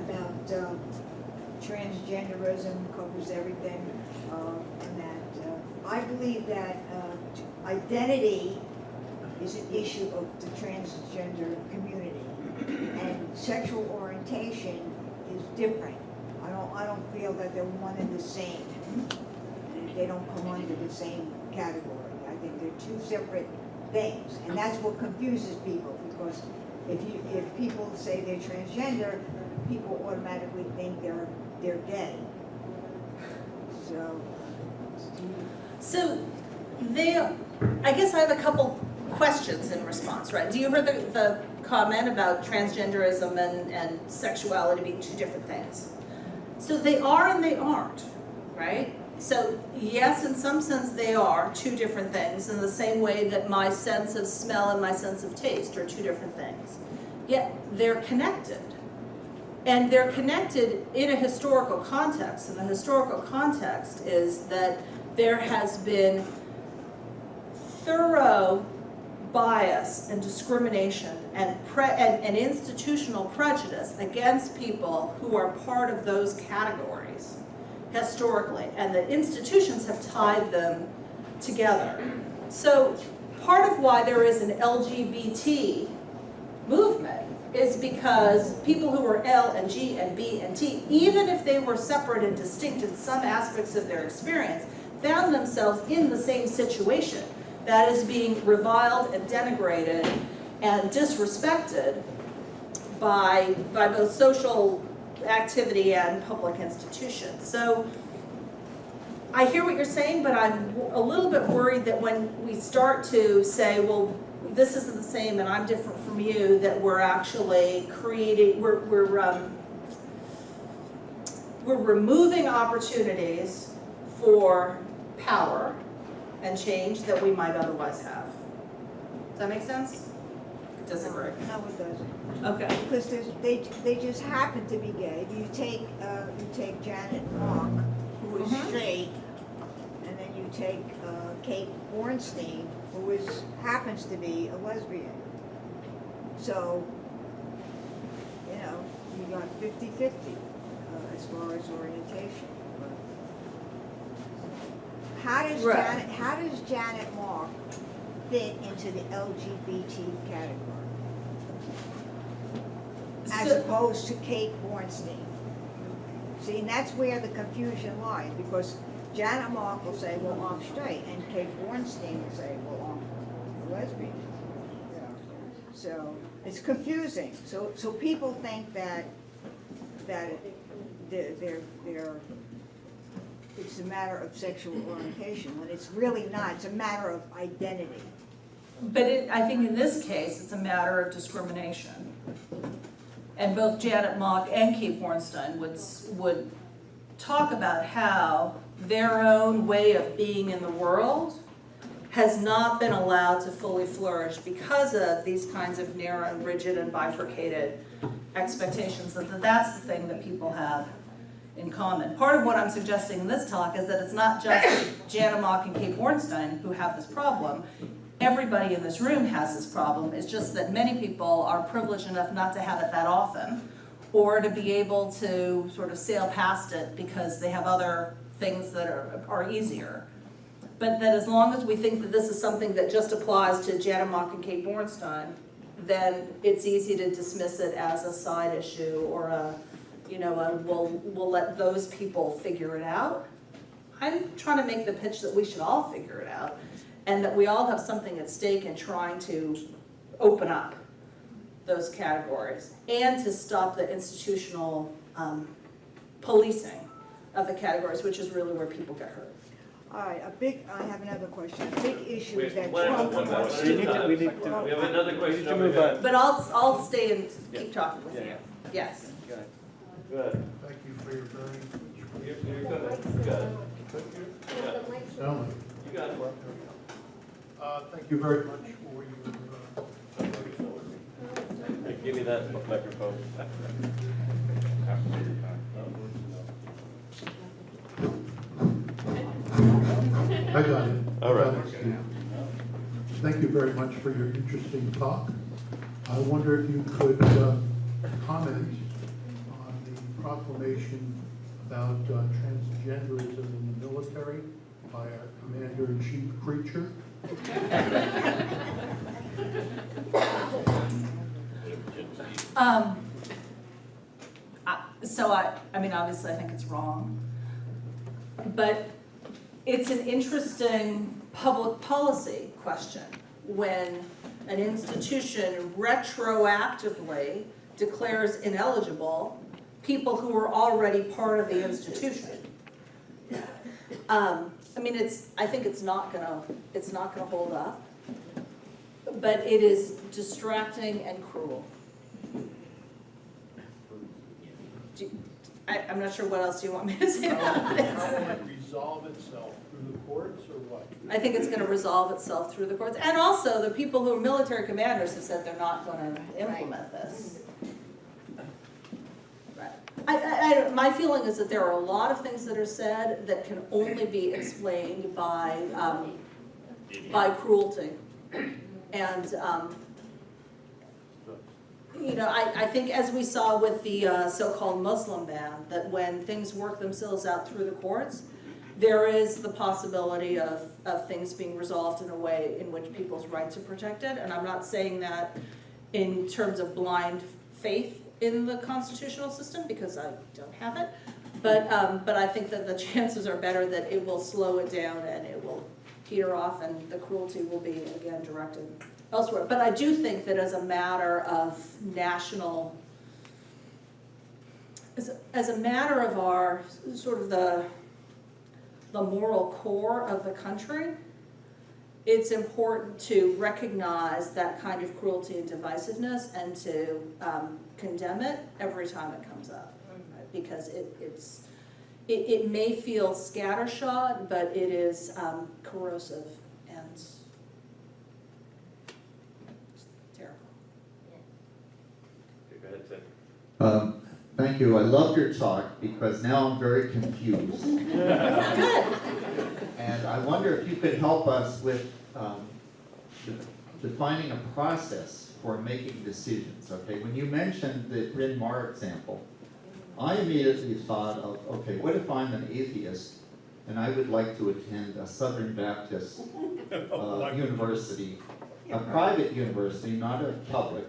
about transgenderism covers everything, and that I believe that identity is an issue of the transgender community, and sexual orientation is different. I don't feel that they're one and the same. They don't come under the same category. I think they're two separate things, and that's what confuses people, because if people say they're transgender, people automatically think they're gay. So I guess I have a couple questions in response, right? Do you hear the comment about transgenderism and sexuality being two different things? So they are and they aren't, right? So yes, in some sense they are two different things, in the same way that my sense of smell and my sense of taste are two different things. Yet they're connected. And they're connected in a historical context. And the historical context is that there has been thorough bias and discrimination and institutional prejudice against people who are part of those categories historically, and the institutions have tied them together. So part of why there is an LGBT movement is because people who were L and G and B and T, even if they were separate and distinct in some aspects of their experience, found themselves in the same situation, that is being reviled and denigrated and disrespected by both social activity and public institutions. So I hear what you're saying, but I'm a little bit worried that when we start to say, well, this isn't the same and I'm different from you, that we're actually creating, we're removing opportunities for power and change that we might otherwise have. Does that make sense? Disagree. No, it doesn't. Okay. Because they just happen to be gay. You take Janet Mock, who is straight, and then you take Kate Bornstein, who happens to be a lesbian. So, you got 50-50 as far as orientation. How does Janet Mock fit into the LGBT category? As opposed to Kate Bornstein. See, and that's where the confusion lies, because Janet Mock will say, well, I'm straight, and Kate Bornstein will say, well, I'm a lesbian. So it's confusing. So people think that it's a matter of sexual orientation, when it's really not. It's a matter of identity. But I think in this case, it's a matter of discrimination. And both Janet Mock and Kate Bornstein would talk about how their own way of being in the world has not been allowed to fully flourish because of these kinds of narrow and rigid and bifurcated expectations. That's the thing that people have in common. Part of what I'm suggesting in this talk is that it's not just Janet Mock and Kate Bornstein who have this problem. Everybody in this room has this problem. It's just that many people are privileged enough not to have it that often, or to be able to sort of sail past it because they have other things that are easier. But that as long as we think that this is something that just applies to Janet Mock and Kate Bornstein, then it's easy to dismiss it as a side issue or we'll let those people figure it out. I'm trying to make the pitch that we should all figure it out, and that we all have something at stake in trying to open up those categories and to stop the institutional policing of the categories, which is really where people get hurt. All right, I have another question. A big issue is that Wait, Trump one wants moment. We need to- We have another question to over move here. on. But I'll stay and keep talking with Yeah, you. yeah. Yes. Go ahead. Good. Thank you for your very, You're good. You got it. You got it. Stanley, You got it. thank you very much for your, Give me that microphone. I got it. All right. I got it, Steve. Thank you very much for your interesting talk. I wonder if you could comment on the proclamation about transgenderism in the military by our Commander-in-Chief Creature. I mean, obviously, I think it's wrong. But it's an interesting public policy question when an institution retroactively declares ineligible people who are already part of the institution. I mean, I think it's not gonna hold up, but it is distracting and cruel. I'm not sure what else you want me to say about it. How will it resolve itself through the courts or what? I think it's gonna resolve itself through the courts, and also the people who are military commanders have said they're not gonna implement this. Right. My feeling is that there are a lot of things that are said that can only be explained by cruelty. And, you know, I think as we saw with the so-called Muslim ban, that when things work themselves out through the courts, there is the possibility of things being resolved in a way in which people's rights are protected. And I'm not saying that in terms of blind faith in the constitutional system, because I don't have it. But I think that the chances are better that it will slow it down and it will peter off and the cruelty will be, again, directed elsewhere. But I do think that as a matter of national, as a matter of our, sort of the moral core of the country, it's important to recognize that kind of cruelty and divisiveness and to condemn it every time it comes up. Right? Because it may feel scattershot, but it is corrosive and terrible. Go ahead, Tim. Thank you. I loved your talk because now I'm very confused. Good. And I wonder if you could help us with defining a process for making decisions, okay? When you mentioned the Bryn Mawr example, I immediately thought of, okay, what if I'm an atheist and I would like to attend a Southern Baptist university, a private university, not a public?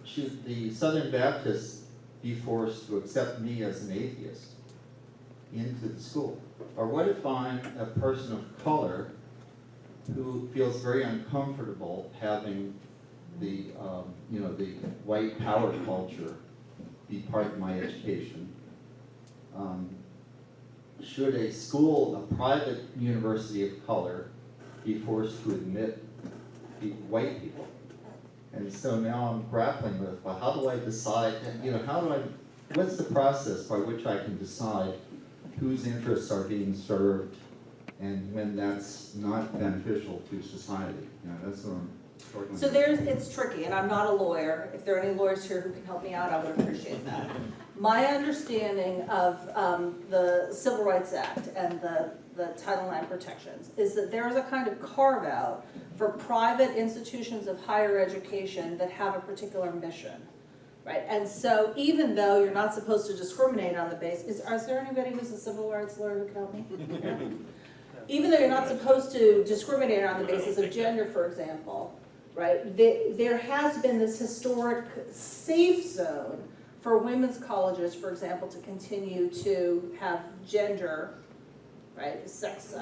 Should the Southern Baptists be forced to accept me as an atheist into the school? Or what if I'm a person of color who feels very uncomfortable having the, the white power culture be part of my education? Should a school, a private university of color, be forced to admit white people? And so now I'm grappling with, well, how do I decide, what's the process by which I can decide whose interests are being served and when that's not beneficial to society? That's what I'm struggling with. So it's tricky, and I'm not a lawyer. If there are any lawyers here who can help me out, I would appreciate that. My understanding of the Civil Rights Act and the Title IX protections is that there is a kind of carve-out for private institutions of higher education that have a particular mission, right? And so even though you're not supposed to discriminate on the basis, is there anybody who's a civil rights lawyer who can help me? Yeah. Even though you're not supposed to discriminate on the basis of gender, for example, right? There has been this historic safe zone for women's colleges, for example, to continue to have gender, right, sex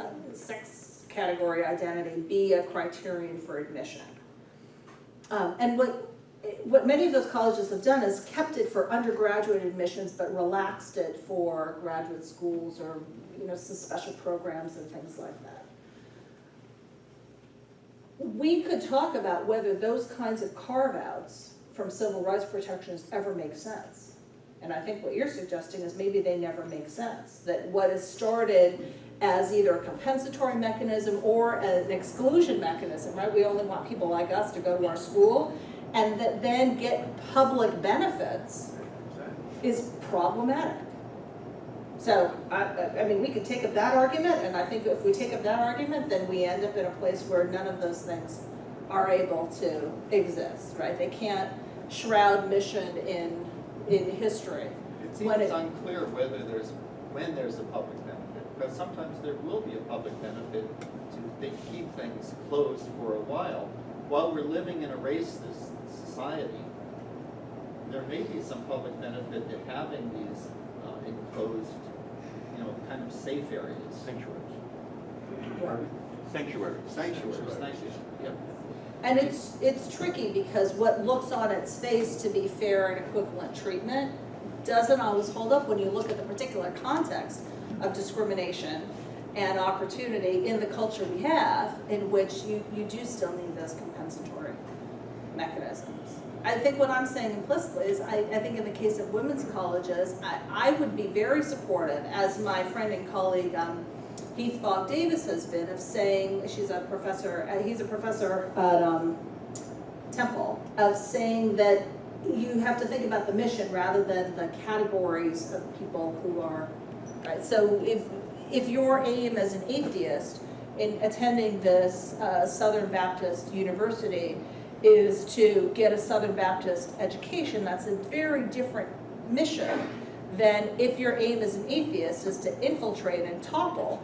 category identity be a criterion for admission. And what many of those colleges have done is kept it for undergraduate admissions, but relaxed it for graduate schools or, some special programs and things like that. We could talk about whether those kinds of carve-outs from civil rights protections ever make sense. And I think what you're suggesting is maybe they never make sense. That what is started as either a compensatory mechanism or an exclusion mechanism, right? We only want people like us to go to our school, and that then get public benefits is problematic. So, I mean, we could take up that argument, and I think if we take up that argument, then we end up in a place where none of those things are able to exist, right? They can't shroud mission in history. It seems unclear when there's a public benefit, because sometimes there will be a public benefit to keep things closed for a while. While we're living in a racist society, there may be some public benefit to having these enclosed, kind of safe areas. Sanctuaries. Sanctuaries, thank you. Yep. And it's tricky because what looks on its face to be fair and equivalent treatment doesn't always hold up when you look at the particular context of discrimination and opportunity in the culture we have, in which you do still need those compensatory mechanisms. I think what I'm saying implicitly is I think in the case of women's colleges, I would be very supportive, as my friend and colleague Heath Fogg Davis has been, of saying, he's a professor at Temple, of saying that you have to think about the mission rather than the categories of people who are, right? So if your aim as an atheist in attending this Southern Baptist University is to get a Southern Baptist education, that's a very different mission than if your aim as an atheist is to infiltrate and topple.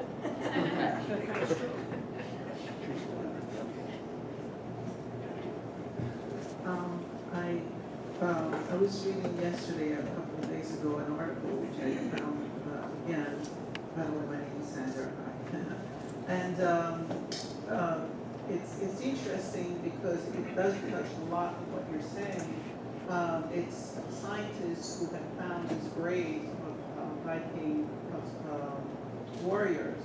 I was reading yesterday, a couple of days ago, an article which I found, again, by the way, my name is Sandra, and it's interesting because it does touch a lot of what you're saying. It's scientists who have found these graves of Viking warriors,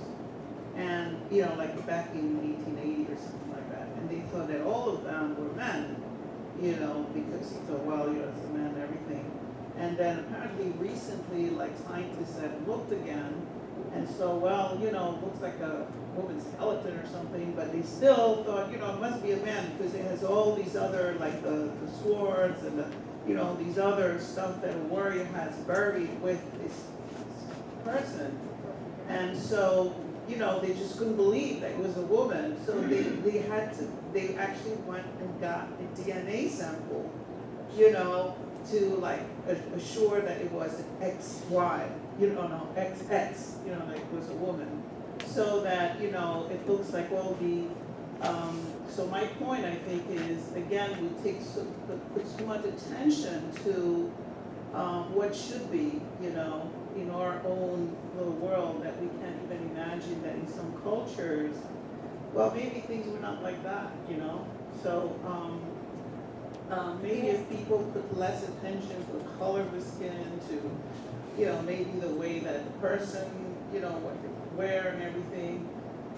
and like back in 1880 or something like that, and they thought that all of them were men, because he thought, well, it's a man and everything. And then apparently recently, like scientists have looked again, and so, well, looks like a woman's skeleton or something, but they still thought, it must be a man because it has all these other, like the swords and these other stuff that a warrior has buried with this person. And so, they just couldn't believe that it was a woman. So they actually went and got a DNA sample, to like assure that it was an XY, XX, like it was a woman. So that, it looks like, well, so my point, I think, is, again, we put so much attention to what should be, in our own little world, that we can't even imagine that in some cultures, well, maybe things were not like that, So maybe if people put less attention to the color of the skin, to, maybe the way that the person, what they wear and everything,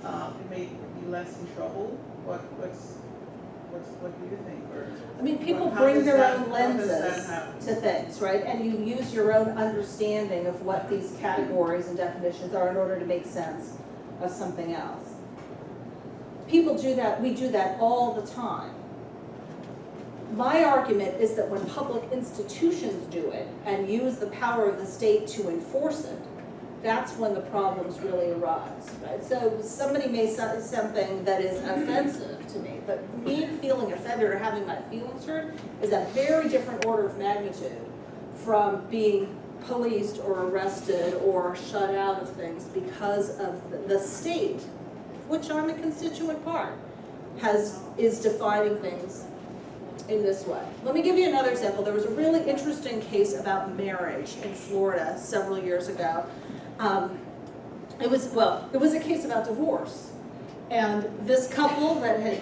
it may be less in trouble. What do you think? Or I mean, people bring their own lenses to things, right? And you use your own understanding of what these categories and definitions are in order to make sense of something else. People do that, we do that all the time. My argument is that when public institutions do it and use the power of the state to enforce it, that's when the problems really arise, right? So somebody may say something that is offensive to me, but me feeling offended or having my feelings hurt is a very different order of magnitude from being policed or arrested or shut out of things because of the state, which I'm a constituent part, is defining things in this way. Let me give you another example. There was a really interesting case about marriage in Florida several years ago. It was a case about divorce. And this couple that had,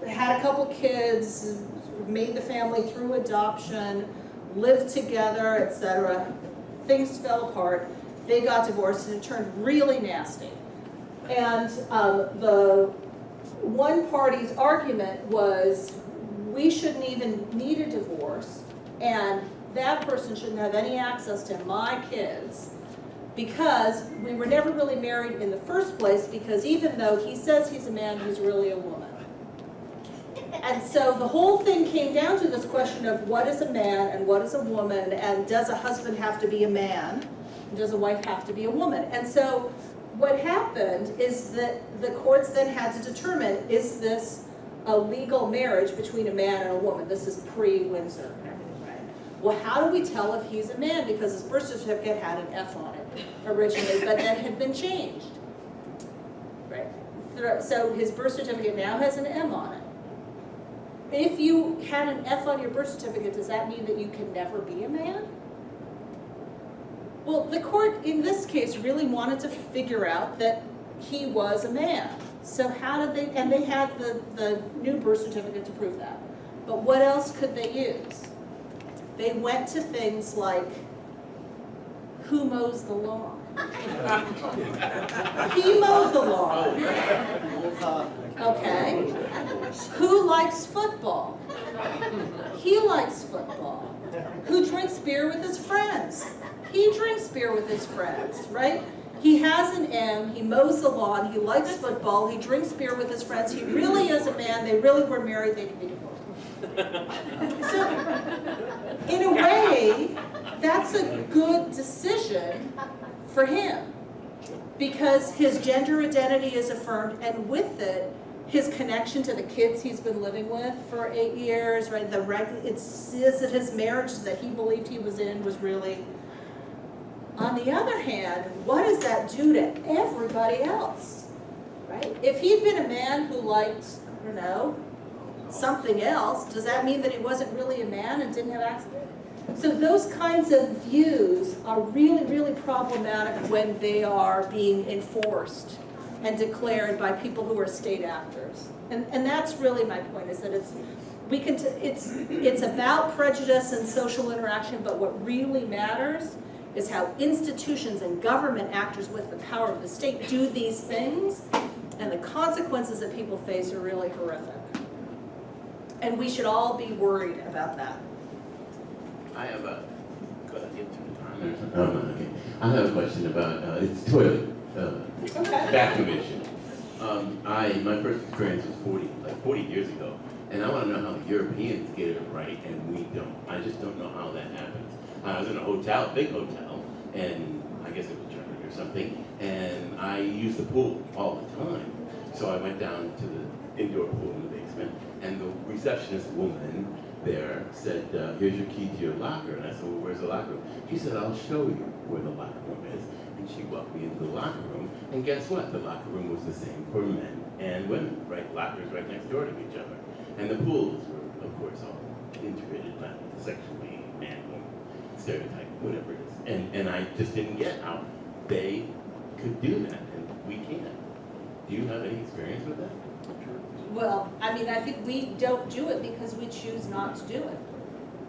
had a couple kids, made the family through adoption, lived together, etc. Things fell apart. They got divorced and it turned really nasty. And the one party's argument was, we shouldn't even need a divorce, and that person shouldn't have any access to my kids, because we were never really married in the first place, because even though he says he's a man, he's really a woman. And so the whole thing came down to this question of what is a man and what is a woman, and does a husband have to be a man, and does a wife have to be a woman? And so what happened is that the courts then had to determine, is this a legal marriage between a man and a woman? This is pre-Windsor and everything, right? Well, how do we tell if he's a man? Because his birth certificate had an F on it originally, but then had been changed, right? So his birth certificate now has an M on it. If you had an F on your birth certificate, does that mean that you can never be a man? Well, the court in this case really wanted to figure out that he was a man. So how did they, and they had the new birth certificate to prove that. But what else could they use? They went to things like, who mows the lawn? He mowed the lawn. Okay. Who likes football? He likes football. Who drinks beer with his friends? He drinks beer with his friends, right? He has an M, he mows the lawn, he likes football, he drinks beer with his friends, he really is a man, they really were married, they can be divorced. So, in a way, that's a good decision for him, because his gender identity is affirmed, and with it, his connection to the kids he's been living with for 8 years, right? Is that his marriage that he believed he was in was really. On the other hand, what does that do to everybody else, right? If he'd been a man who liked, I don't know, something else, does that mean that he wasn't really a man and didn't have access? So those kinds of views are really, really problematic when they are being enforced and declared by people who are state actors. And that's really my point, is that it's about prejudice and social interaction, but what really matters is how institutions and government actors with the power of the state do these things, and the consequences that people face are really horrific. And we should all be worried about that. I have a okay. I have a question about it's toilet vacuum issue. My first experience was 40 years ago, and I want to know how the Europeans get it right and we don't. I just don't know how that happens. I was in a hotel, big hotel, and I guess it was Germany or something, and I used the pool all the time. So I went down to the indoor pool in the basement, and the receptionist woman there said, here's your key to your locker. And I said, well, where's the locker room? She said, I'll show you where the locker room is. And she walked me into the locker room, and guess what? The locker room was the same for men and women, right? Lockers right next door to each other. And the pools were, of course, all integrated, not sexually, man, woman, stereotype, whatever it is. And I just didn't get how they could do that, and we can't. Do you have any experience with that? Well, I mean, I think we don't do it because we choose not to do it.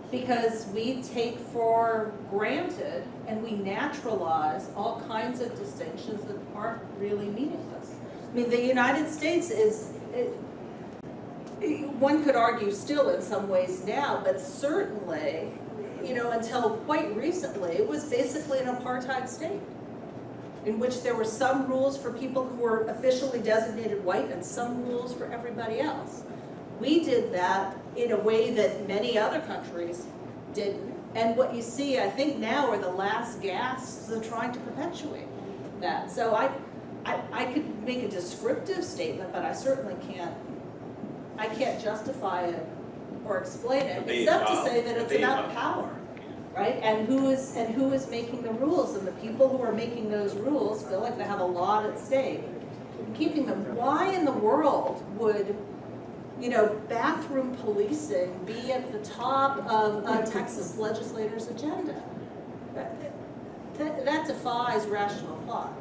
Because we take for granted and we naturalize all kinds of distinctions that aren't really meaningless. I mean, the United States is, one could argue still in some ways now, but certainly, until quite recently, it was basically an apartheid state, in which there were some rules for people who were officially designated white and some rules for everybody else. We did that in a way that many other countries didn't. And what you see, I think now, are the last gasps of trying to perpetuate that. So I could make a descriptive statement, but I certainly can't justify it or explain it, except to say that it's about power. Right? And who is making the rules, and the people who are making those rules feel like they have a lot at stake in keeping them. Why in the world would, bathroom policing be at the top of a Texas legislator's agenda? That defies rational thought,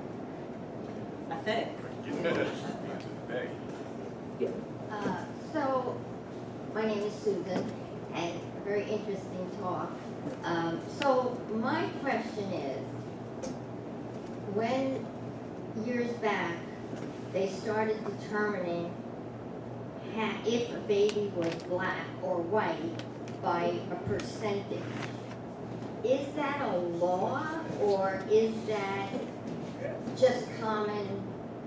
I think. So, My name is Susan, and very interesting talk. So my question is, when years back, they started determining if a baby was black or white by a percentage, is that a law or is that just common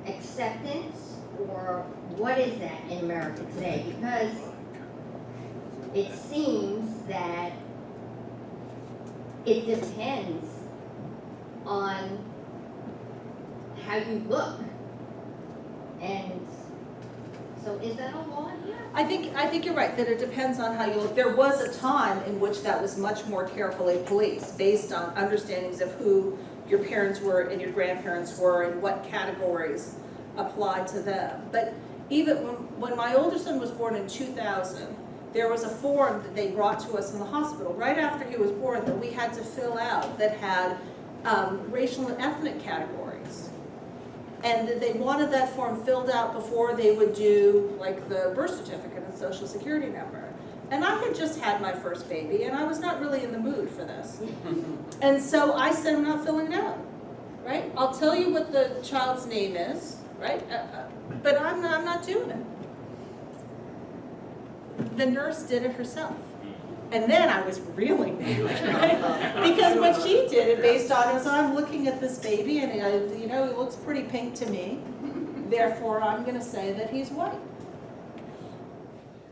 acceptance, or what is that in America today? Because it seems that it depends on how you look. And so is that a law here? I think you're right, that it depends on how you look. There was a time in which that was much more carefully policed, based on understandings of who your parents were and your grandparents were and what categories applied to them. But even when my older son was born in 2000, there was a form that they brought to us in the hospital right after he was born that we had to fill out that had racial and ethnic categories. And that they wanted that form filled out before they would do like the birth certificate and social security number. And I had just had my first baby and I was not really in the mood for this. And so I said, I'm not filling it out, right? I'll tell you what the child's name is, right? But I'm not doing it. The nurse did it herself. And then I was really mad, right? Because what she did it based on is I'm looking at this baby and he looks pretty pink to me. Therefore, I'm going to say that he's white.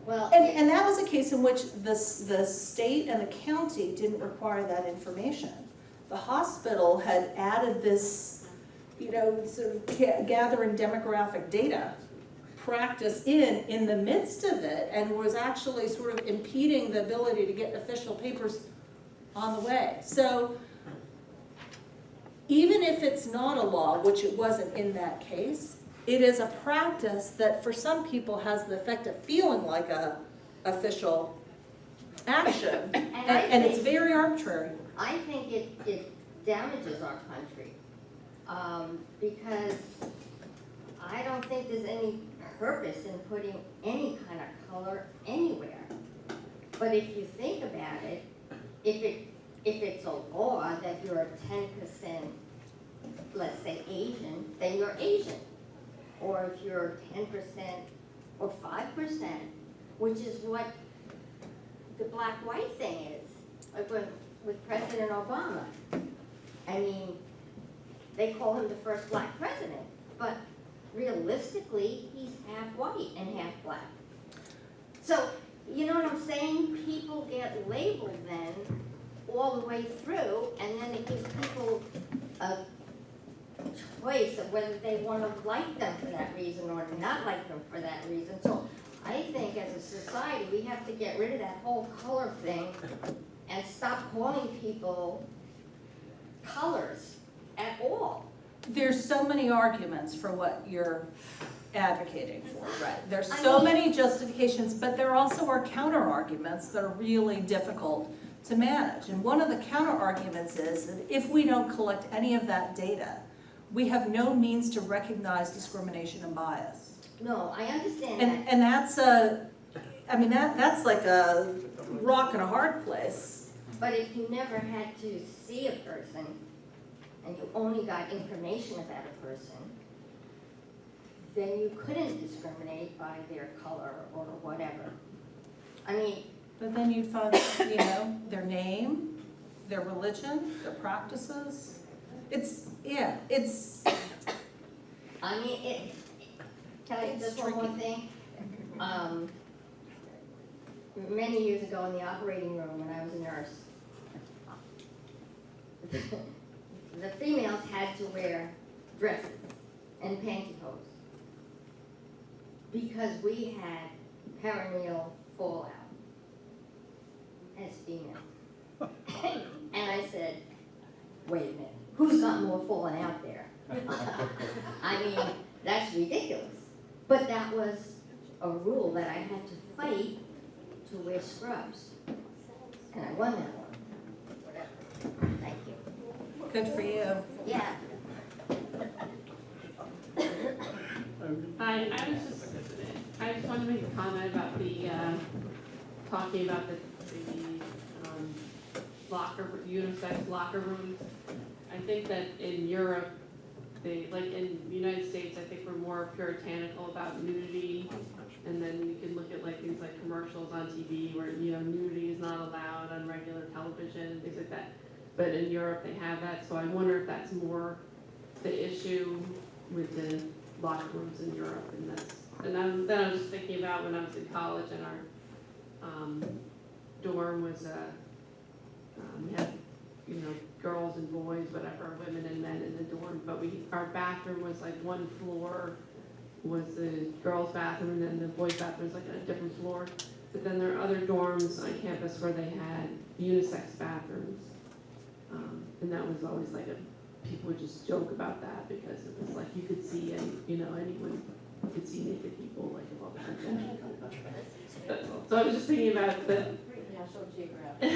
Well, And that was a case in which the state and the county didn't require that information. The hospital had added this, sort of gathering demographic data practice in the midst of it, and was actually sort of impeding the ability to get official papers on the way. So even if it's not a law, which it wasn't in that case, it is a practice that for some people has the effect of feeling like a official action, and it's very arbitrary. I think it damages our country, because I don't think there's any purpose in putting any kind of color anywhere. But if you think about it, if it's a law that you're 10%, let's say Asian, then you're Asian. Or if you're 10% or 5%, which is what the black-white thing is, like with President Obama. I mean, they call him the first black president, but realistically, he's half white and half black. So, you know what I'm saying? People get labeled then all the way through, and then it gives people a choice of whether they want to like them for that reason or not like them for that reason. So I think as a society, we have to get rid of that whole color thing and stop calling people colors at all. There's so many arguments for what you're advocating for, right? There's so many justifications, but there also are counter arguments that are really difficult to manage. And one of the counter arguments is that if we don't collect any of that data, we have no means to recognize discrimination and bias. No, I understand that. And that's that's like a rock and a hard place. But if you never had to see a person and you only got information about a person, then you couldn't discriminate by their color or whatever. I mean, But then you'd find, their name, their religion, their practices. I mean, can I just one more thing? Many years ago in the operating room when I was a nurse, the females had to wear dresses and pantyhose because we had perineal fallout as females. And I said, wait a minute, who's got more falling out there? I mean, that's ridiculous. But that was a rule that I had to fight to wear scrubs. And I won that one. Whatever. Thank you. Good for you. Yeah. Hi, I just wanted to make a comment about the talking about the unisex locker rooms. I think that in Europe, like in the United States, I think we're more puritanical about nudity. And then you can look at like things like commercials on TV where, nudity is not allowed on regular television and things like that. But in Europe, they have that, so I wonder if that's more the issue with the locker rooms in Europe, and then I was just thinking about when I was in college and our dorm was we had girls and boys, whatever, women and men in the dorm, but our bathroom was like one floor was the girls' bathroom, and then the boys' bathroom was like on a different floor. But then there are other dorms on campus where they had unisex bathrooms, and that was always like people would just joke about that because it was like you could see anyone could see naked people like of all different genders. That's all. So I was just thinking about that. National Geographic.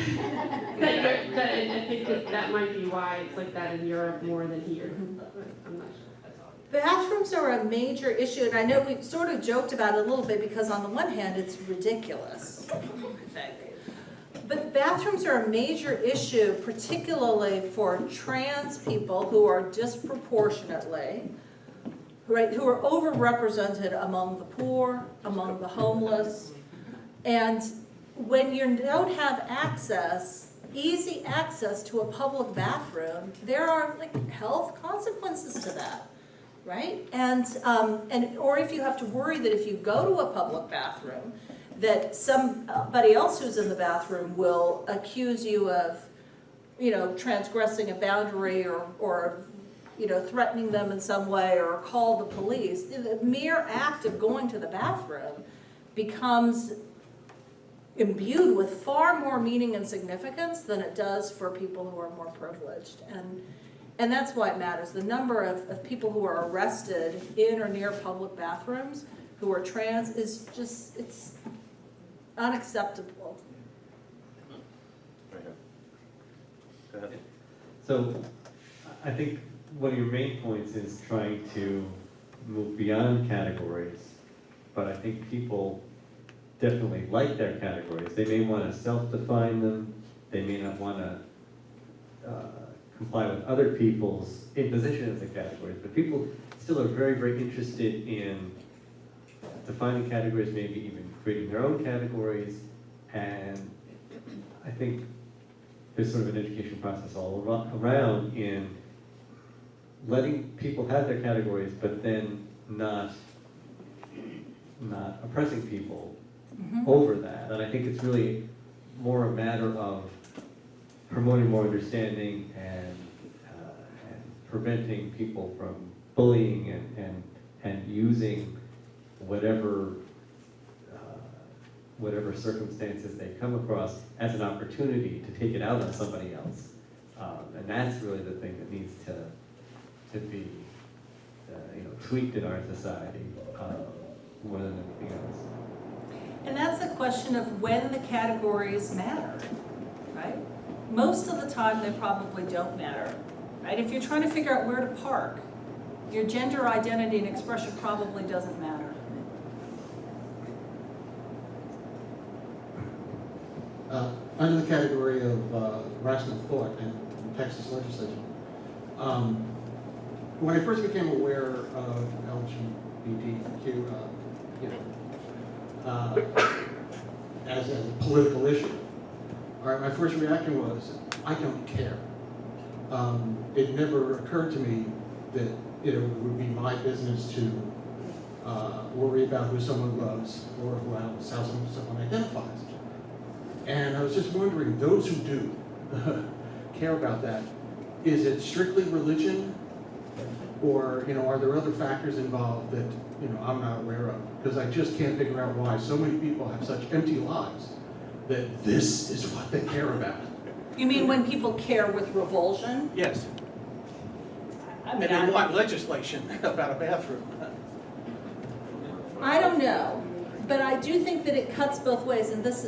I think that might be why it's like that in Europe more than here. I'm not sure. That's all. Bathrooms are a major issue, and I know we sort of joked about it a little bit because on the one hand, it's ridiculous, I think. But bathrooms are a major issue, particularly for trans people who are disproportionately, right, who are overrepresented among the poor, among the homeless. And when you don't have easy access to a public bathroom, there are like health consequences to that, right? And or if you have to worry that if you go to a public bathroom, that somebody else who's in the bathroom will accuse you of, transgressing a boundary or threatening them in some way or call the police. The mere act of going to the bathroom becomes imbued with far more meaning and significance than it does for people who are more privileged. And that's why it matters. The number of people who are arrested in or near public bathrooms who are trans is just, it's unacceptable. Go ahead. So I think one of your main points is trying to move beyond categories, but I think people definitely like their categories. They may want to self-define them, they may not want to comply with other people's imposition of the categories, but people still are very, very interested in defining categories, maybe even creating their own categories, and I think there's sort of an education process all around in letting people have their categories, but then not oppressing people over that. And I think it's really more a matter of promoting more understanding and preventing people from bullying and using whatever circumstances they come across as an opportunity to take it out on somebody else. And that's really the thing that needs to be tweaked in our society more than anything else. And that's the question of when the categories matter, right? Most of the time, they probably don't matter, right? If you're trying to figure out where to park, your gender identity and expression probably doesn't matter. Under the category of rational thought in Texas legislature, when I first became aware of LGBTQ, as a political issue, my first reaction was, I don't care. It never occurred to me that it would be my business to worry about who someone loves or how someone identifies. And I was just wondering, those who do care about that, is it strictly religion? Or, are there other factors involved that, I'm not aware of? Because I just can't figure out why so many people have such empty lives that this is what they care about. You mean when people care with revulsion? Yes. I mean, And they want legislation about a bathroom. I don't know, but I do think that it cuts both ways, and this,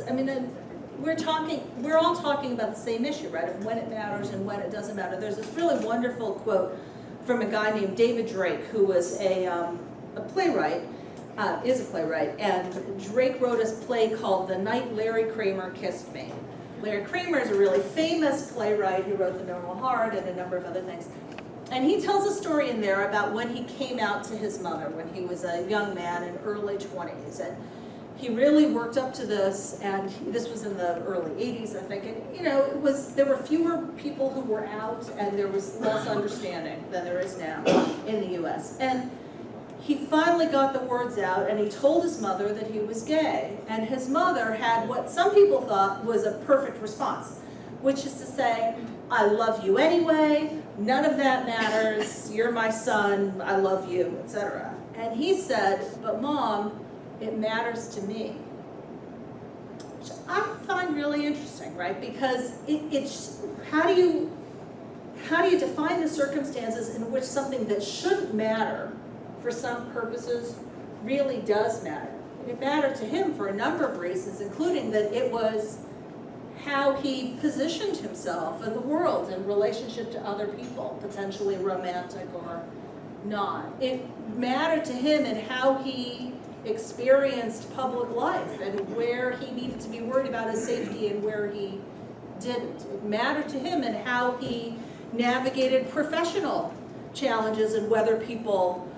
we're all talking about the same issue, right, of when it matters and when it doesn't matter. There's this really wonderful quote from a guy named David Drake, who was a playwright, is a playwright, and Drake wrote a play called The Night Larry Kramer Kissed Me. Larry Kramer is a really famous playwright who wrote The Normal Heart and a number of other things. And he tells a story in there about when he came out to his mother when he was a young man in early 20s. And he really worked up to this, and this was in the early 80s, I think. And, you know, there were fewer people who were out, and there was less understanding than there is now in the US. And he finally got the words out, and he told his mother that he was gay. And his mother had what some people thought was a perfect response, which is to say, I love you anyway, none of that matters, you're my son, I love you, etc. And he said, but Mom, it matters to me. Which I find really interesting, right? Because it's how do you define the circumstances in which something that shouldn't matter for some purposes really does matter? It mattered to him for a number of reasons, including that it was how he positioned himself in the world in relationship to other people, potentially romantic or not. It mattered to him in how he experienced public life and where he needed to be worried about his safety and where he didn't. It mattered to him in how he navigated professional challenges and whether people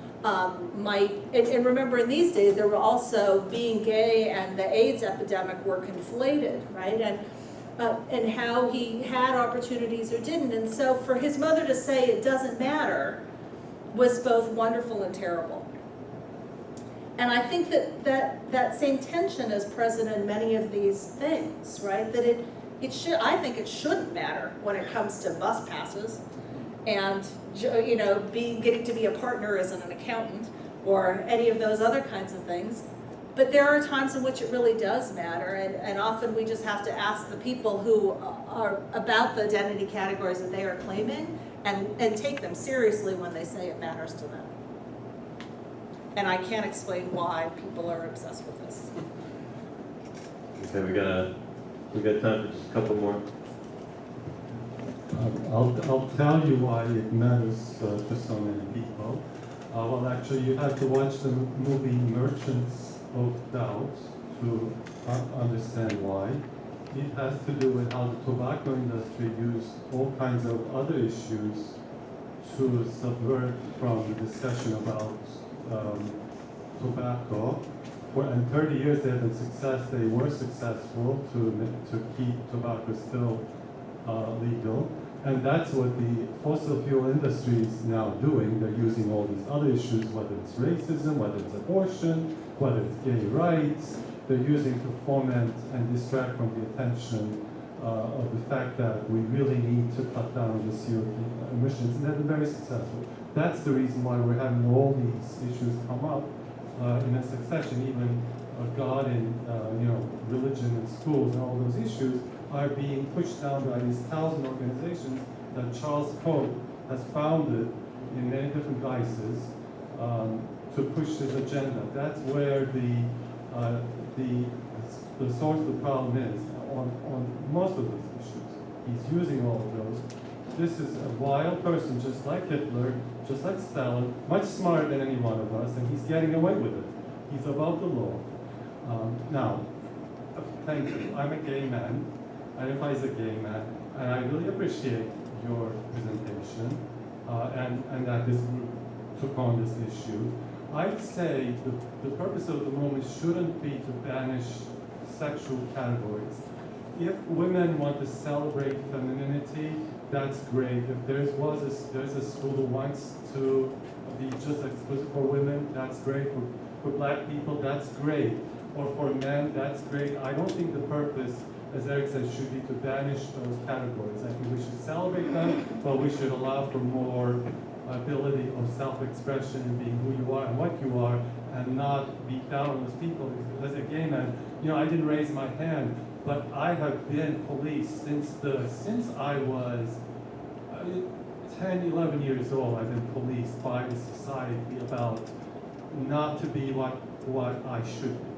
might, and remember in these days there were also being gay and the AIDS epidemic were conflated, right? And how he had opportunities or didn't. And so for his mother to say it doesn't matter was both wonderful and terrible. And I think that same tension is present in many of these things, right? That it should, I think it shouldn't matter when it comes to bus passes and, you know, getting to be a partner as an accountant or any of those other kinds of things. But there are times in which it really does matter, and often we just have to ask the people who are about the identity categories that they are claiming and take them seriously when they say it matters to them. And I can't explain why people are obsessed with this. Okay, we got time for just a couple more. I'll tell you why it matters to so many people. Well, actually, you have to watch the movie Merchants of Doubt to understand why. It has to do with how the tobacco industry used all kinds of other issues to subvert from the discussion about tobacco. And 30 years they were successful to keep tobacco still legal. And that's what the fossil fuel industry is now doing. They're using all these other issues, whether it's racism, whether it's abortion, whether it's gay rights. They're using to foment and distract from the attention of the fact that we really need to cut down the CO2 emissions. And they've been very successful. That's the reason why we're having all these issues come up in a succession. Even God and religion and schools and all those issues are being pushed down by these 1,000 organizations that Charles Koch has founded in many different guises to push his agenda. That's where the source of the problem is on most of those issues. He's using all of those. This is a wild person, just like Hitler, just like Stalin, much smarter than any one of us, and he's getting away with it. He's above the law. Now, thank you. I'm a gay man. I identify as a gay man, and I really appreciate your presentation and that this group took on this issue. I'd say the purpose of the movement shouldn't be to banish sexual categories. If women want to celebrate femininity, that's great. If there's a school who wants to be just explicit for women, that's great. For black people, that's great. Or for men, that's great. I don't think the purpose, as Eric said, should be to banish those categories. I think we should celebrate them, but we should allow for more ability of self-expression and being who you are and what you are, and not beat down on those people. As a gay man, I didn't raise my hand, but I have been policed since I was 10, 11 years old. I've been policed by the society about not to be what I should be.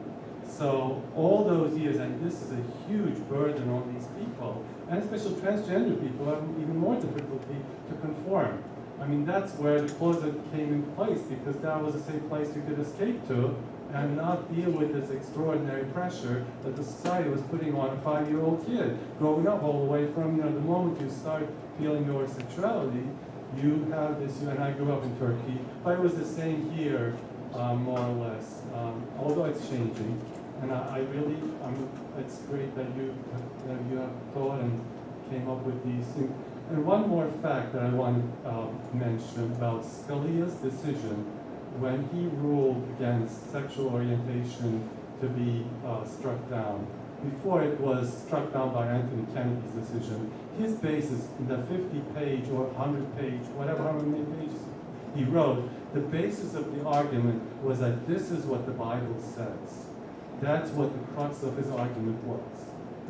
So all those years, and this is a huge burden on these people, and especially transgender people have even more difficulty to conform. I mean, that's where the closet came in place, because that was a safe place you could escape to and not deal with this extraordinary pressure that the society was putting on a 5-year-old kid growing up, all the way from, you know, the moment you start feeling your sexuality, you have this, and I grew up in Turkey, but it was the same here, more or less, although it's changing. And I really, it's great that you have thought and came up with these things. And one more fact that I want to mention about Scalia's decision when he ruled against sexual orientation to be struck down. Before it was struck down by Anthony Kennedy's decision, his basis in the 50-page or 100-page, whatever, how many pages he wrote, the basis of the argument was that this is what the Bible says. That's what the crux of his argument was.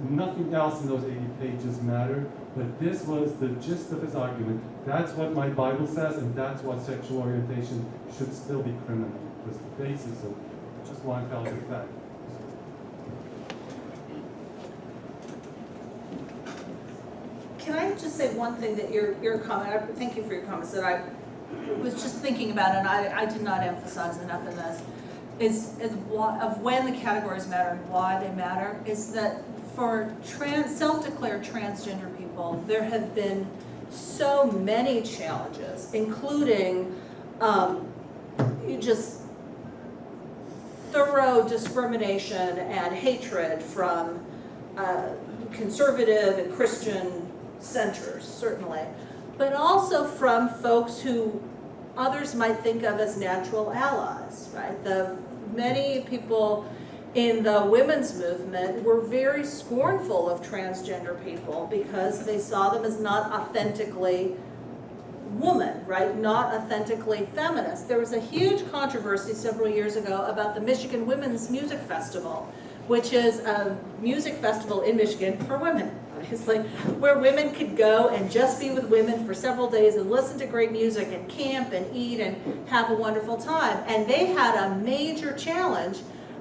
Nothing else in those 80 pages mattered, but this was the gist of his argument. That's what my Bible says, and that's what sexual orientation should still be criminal. It was the basis of just one to tell you fact. Can I just say one thing that your comment, thank you for your comments, that I was just thinking about, and I did not emphasize enough in this, is of when the categories matter and why they matter, is that for self-declared transgender people, there have been so many challenges, including just thorough discrimination and hatred from conservative and Christian centers, certainly, but also from folks who others might think of as natural allies, right? Many people in the women's movement were very scornful of transgender people because they saw them as not authentically woman, right? Not authentically feminist. There was a huge controversy several years ago about the Michigan Women's Music Festival, which is a music festival in Michigan for women, obviously, where women could go and just be with women for several days and listen to great music and camp and eat and have a wonderful time. And they had a major challenge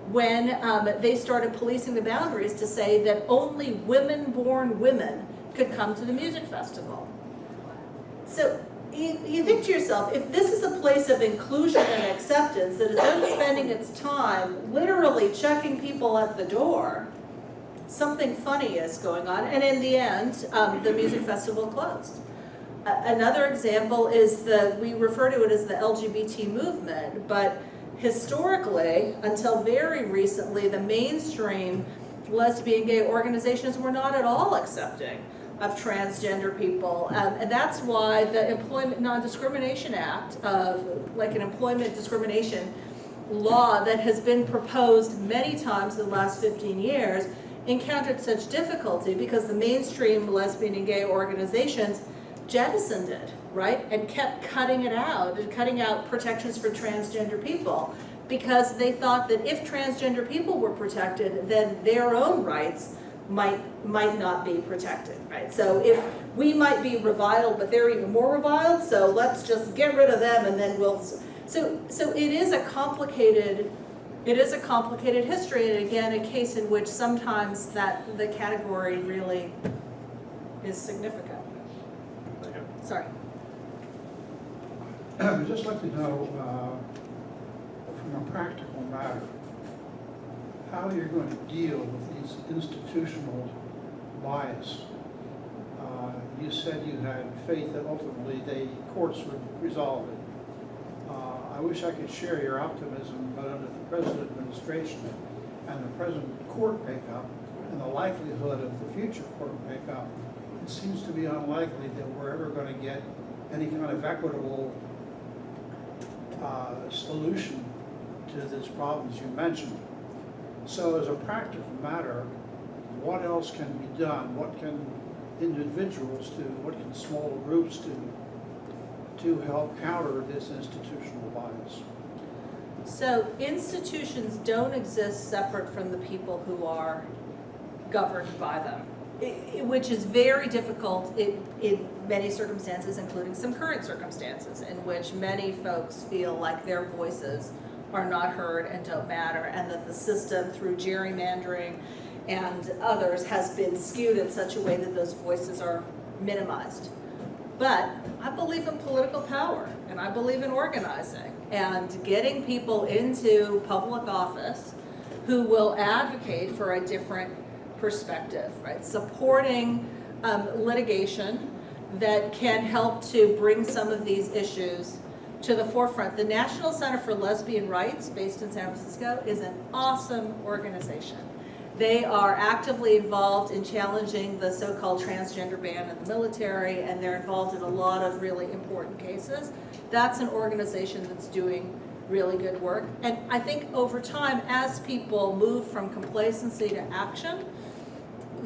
when they started policing the boundaries to say that only women-born women could come to the music festival. So you think to yourself, if this is a place of inclusion and acceptance that is then spending its time literally checking people at the door, something funny is going on. And in the end, the music festival closed. Another example is we refer to it as the LGBT movement, but historically, until very recently, the mainstream lesbian gay organizations were not at all accepting of transgender people. And that's why the Employment Non-Discrimination Act, like an employment discrimination law that has been proposed many times in the last 15 years, encountered such difficulty because the mainstream lesbian and gay organizations jettisoned it, right? And kept cutting it out, and cutting out protections for transgender people, because they thought that if transgender people were protected, then their own rights might not be protected, right? So if we might be reviled, but they're even more reviled, so let's just get rid of them and then we'll, so it is a complicated history, and again, a case in which sometimes the category really is significant. Sorry. I'd just like to know, from a practical matter, how you're going to deal with these institutional bias. You said you had faith that ultimately the courts would resolve it. I wish I could share your optimism, but under the present administration and the present court makeup and the likelihood of the future court makeup, it seems to be unlikely that we're ever going to get any kind of equitable solution to these problems you mentioned. So as a practical matter, what else can be done? What can individuals do? What can small groups do to help counter this institutional bias? So institutions don't exist separate from the people who are governed by them, which is very difficult in many circumstances, including some current circumstances in which many folks feel like their voices are not heard and don't matter, and that the system through gerrymandering and others has been skewed in such a way that those voices are minimized. But I believe in political power, and I believe in organizing, and getting people into public office who will advocate for a different perspective, right? Supporting litigation that can help to bring some of these issues to the forefront. The National Center for Lesbian Rights, based in San Francisco, is an awesome organization. They are actively involved in challenging the so-called transgender ban in the military, and they're involved in a lot of really important cases. That's an organization that's doing really good work. And I think over time, as people move from complacency to action,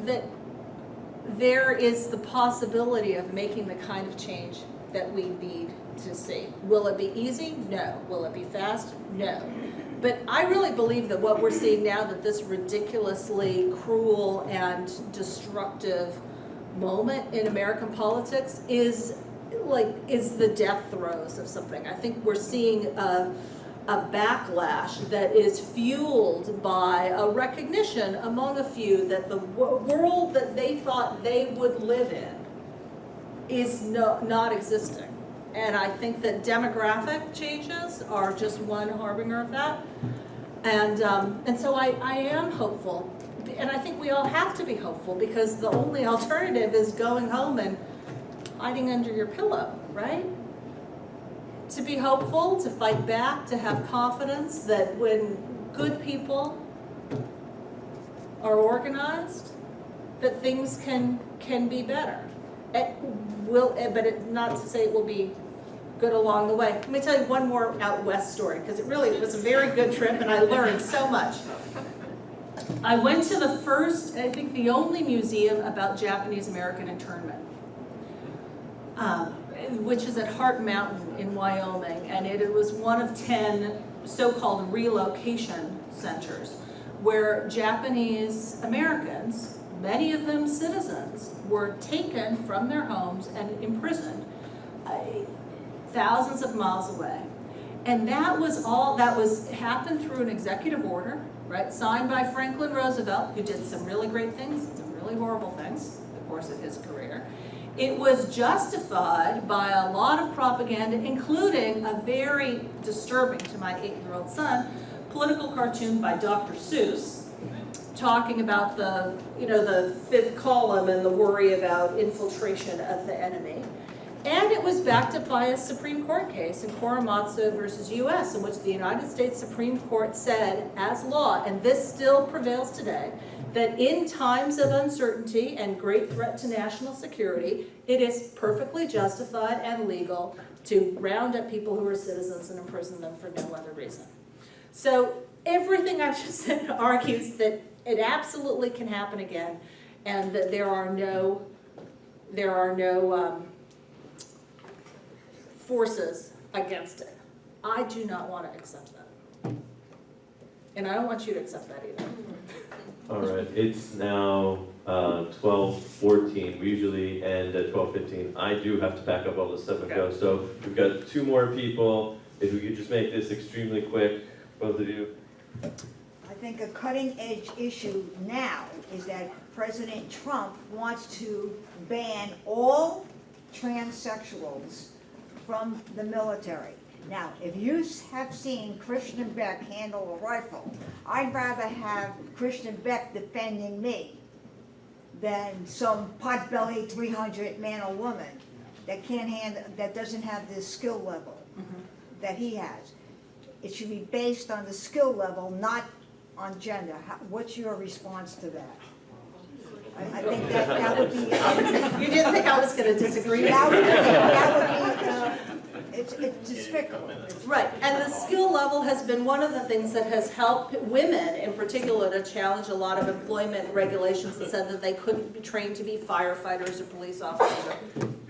that there is the possibility of making the kind of change that we need to see. Will it be easy? No. Will it be fast? No. But I really believe that what we're seeing now, that this ridiculously cruel and destructive moment in American politics is the death throes of something. I think we're seeing a backlash that is fueled by a recognition among a few that the world that they thought they would live in is not existing. And I think that demographic changes are just one harbinger of that. And so I am hopeful. And I think we all have to be hopeful, because the only alternative is going home and hiding under your pillow, right? To be hopeful, to fight back, to have confidence that when good people are organized, that things can be better. Not to say it will be good along the way. Let me tell you one more out west story, because it was a very good trip and I learned so much. I went to the first, I think the only museum about Japanese American internment, which is at Heart Mountain in Wyoming, and it was one of 10 so-called relocation centers where Japanese Americans, many of them citizens, were taken from their homes and imprisoned thousands of miles away. And that happened through an executive order, right, signed by Franklin Roosevelt, who did some really great things, some really horrible things in the course of his career. It was justified by a lot of propaganda, including a very disturbing, to my 8-year-old son, political cartoon by Dr. Seuss, talking about the fifth column and the worry about infiltration of the enemy. And it was backed up by a Supreme Court case in Korematsu versus U.S., in which the United States Supreme Court said, as law, and this still prevails today, that in times of uncertainty and great threat to national security, it is perfectly justified and legal to round up people who are citizens and imprison them for no other reason. So everything I've just said argues that it absolutely can happen again, and that there are no forces against it. I do not want to accept that. And I don't want you to accept that either. All right, it's now 12:14. We usually end at 12:15. I do have to pack up all this stuff and go. So we've got 2 more people. If we could just make this extremely quick, both of you. I think a cutting edge issue now is that President Trump wants to ban all transsexuals from the military. Now, if you have seen Christian Beck handle a rifle, I'd rather have Christian Beck defending me than some pot-bellied 300 man or woman that doesn't have the skill level that he has. It should be based on the skill level, not on gender. What's your response to that? I think that would be. You didn't think I was going to disagree? That would be, it's despicable. Right, and the skill level has been one of the things that has helped women in particular to challenge a lot of employment regulations that said that they couldn't be trained to be firefighters or police officers,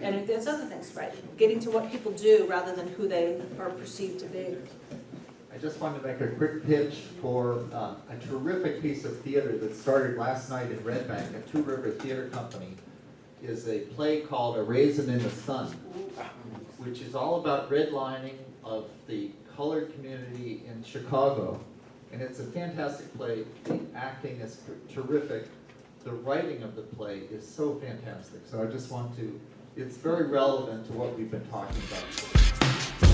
and there's other things, right? Getting to what people do rather than who they are perceived to be. I just wanted to make a quick pitch for a terrific piece of theater that started last night in Red Bank, a Two River Theater Company, is a play called A Raisin in the Sun, which is all about redlining of the colored community in Chicago. And it's a fantastic play. The acting is terrific. The writing of the play is so fantastic. So I just want to it's very relevant to what we've been talking about today.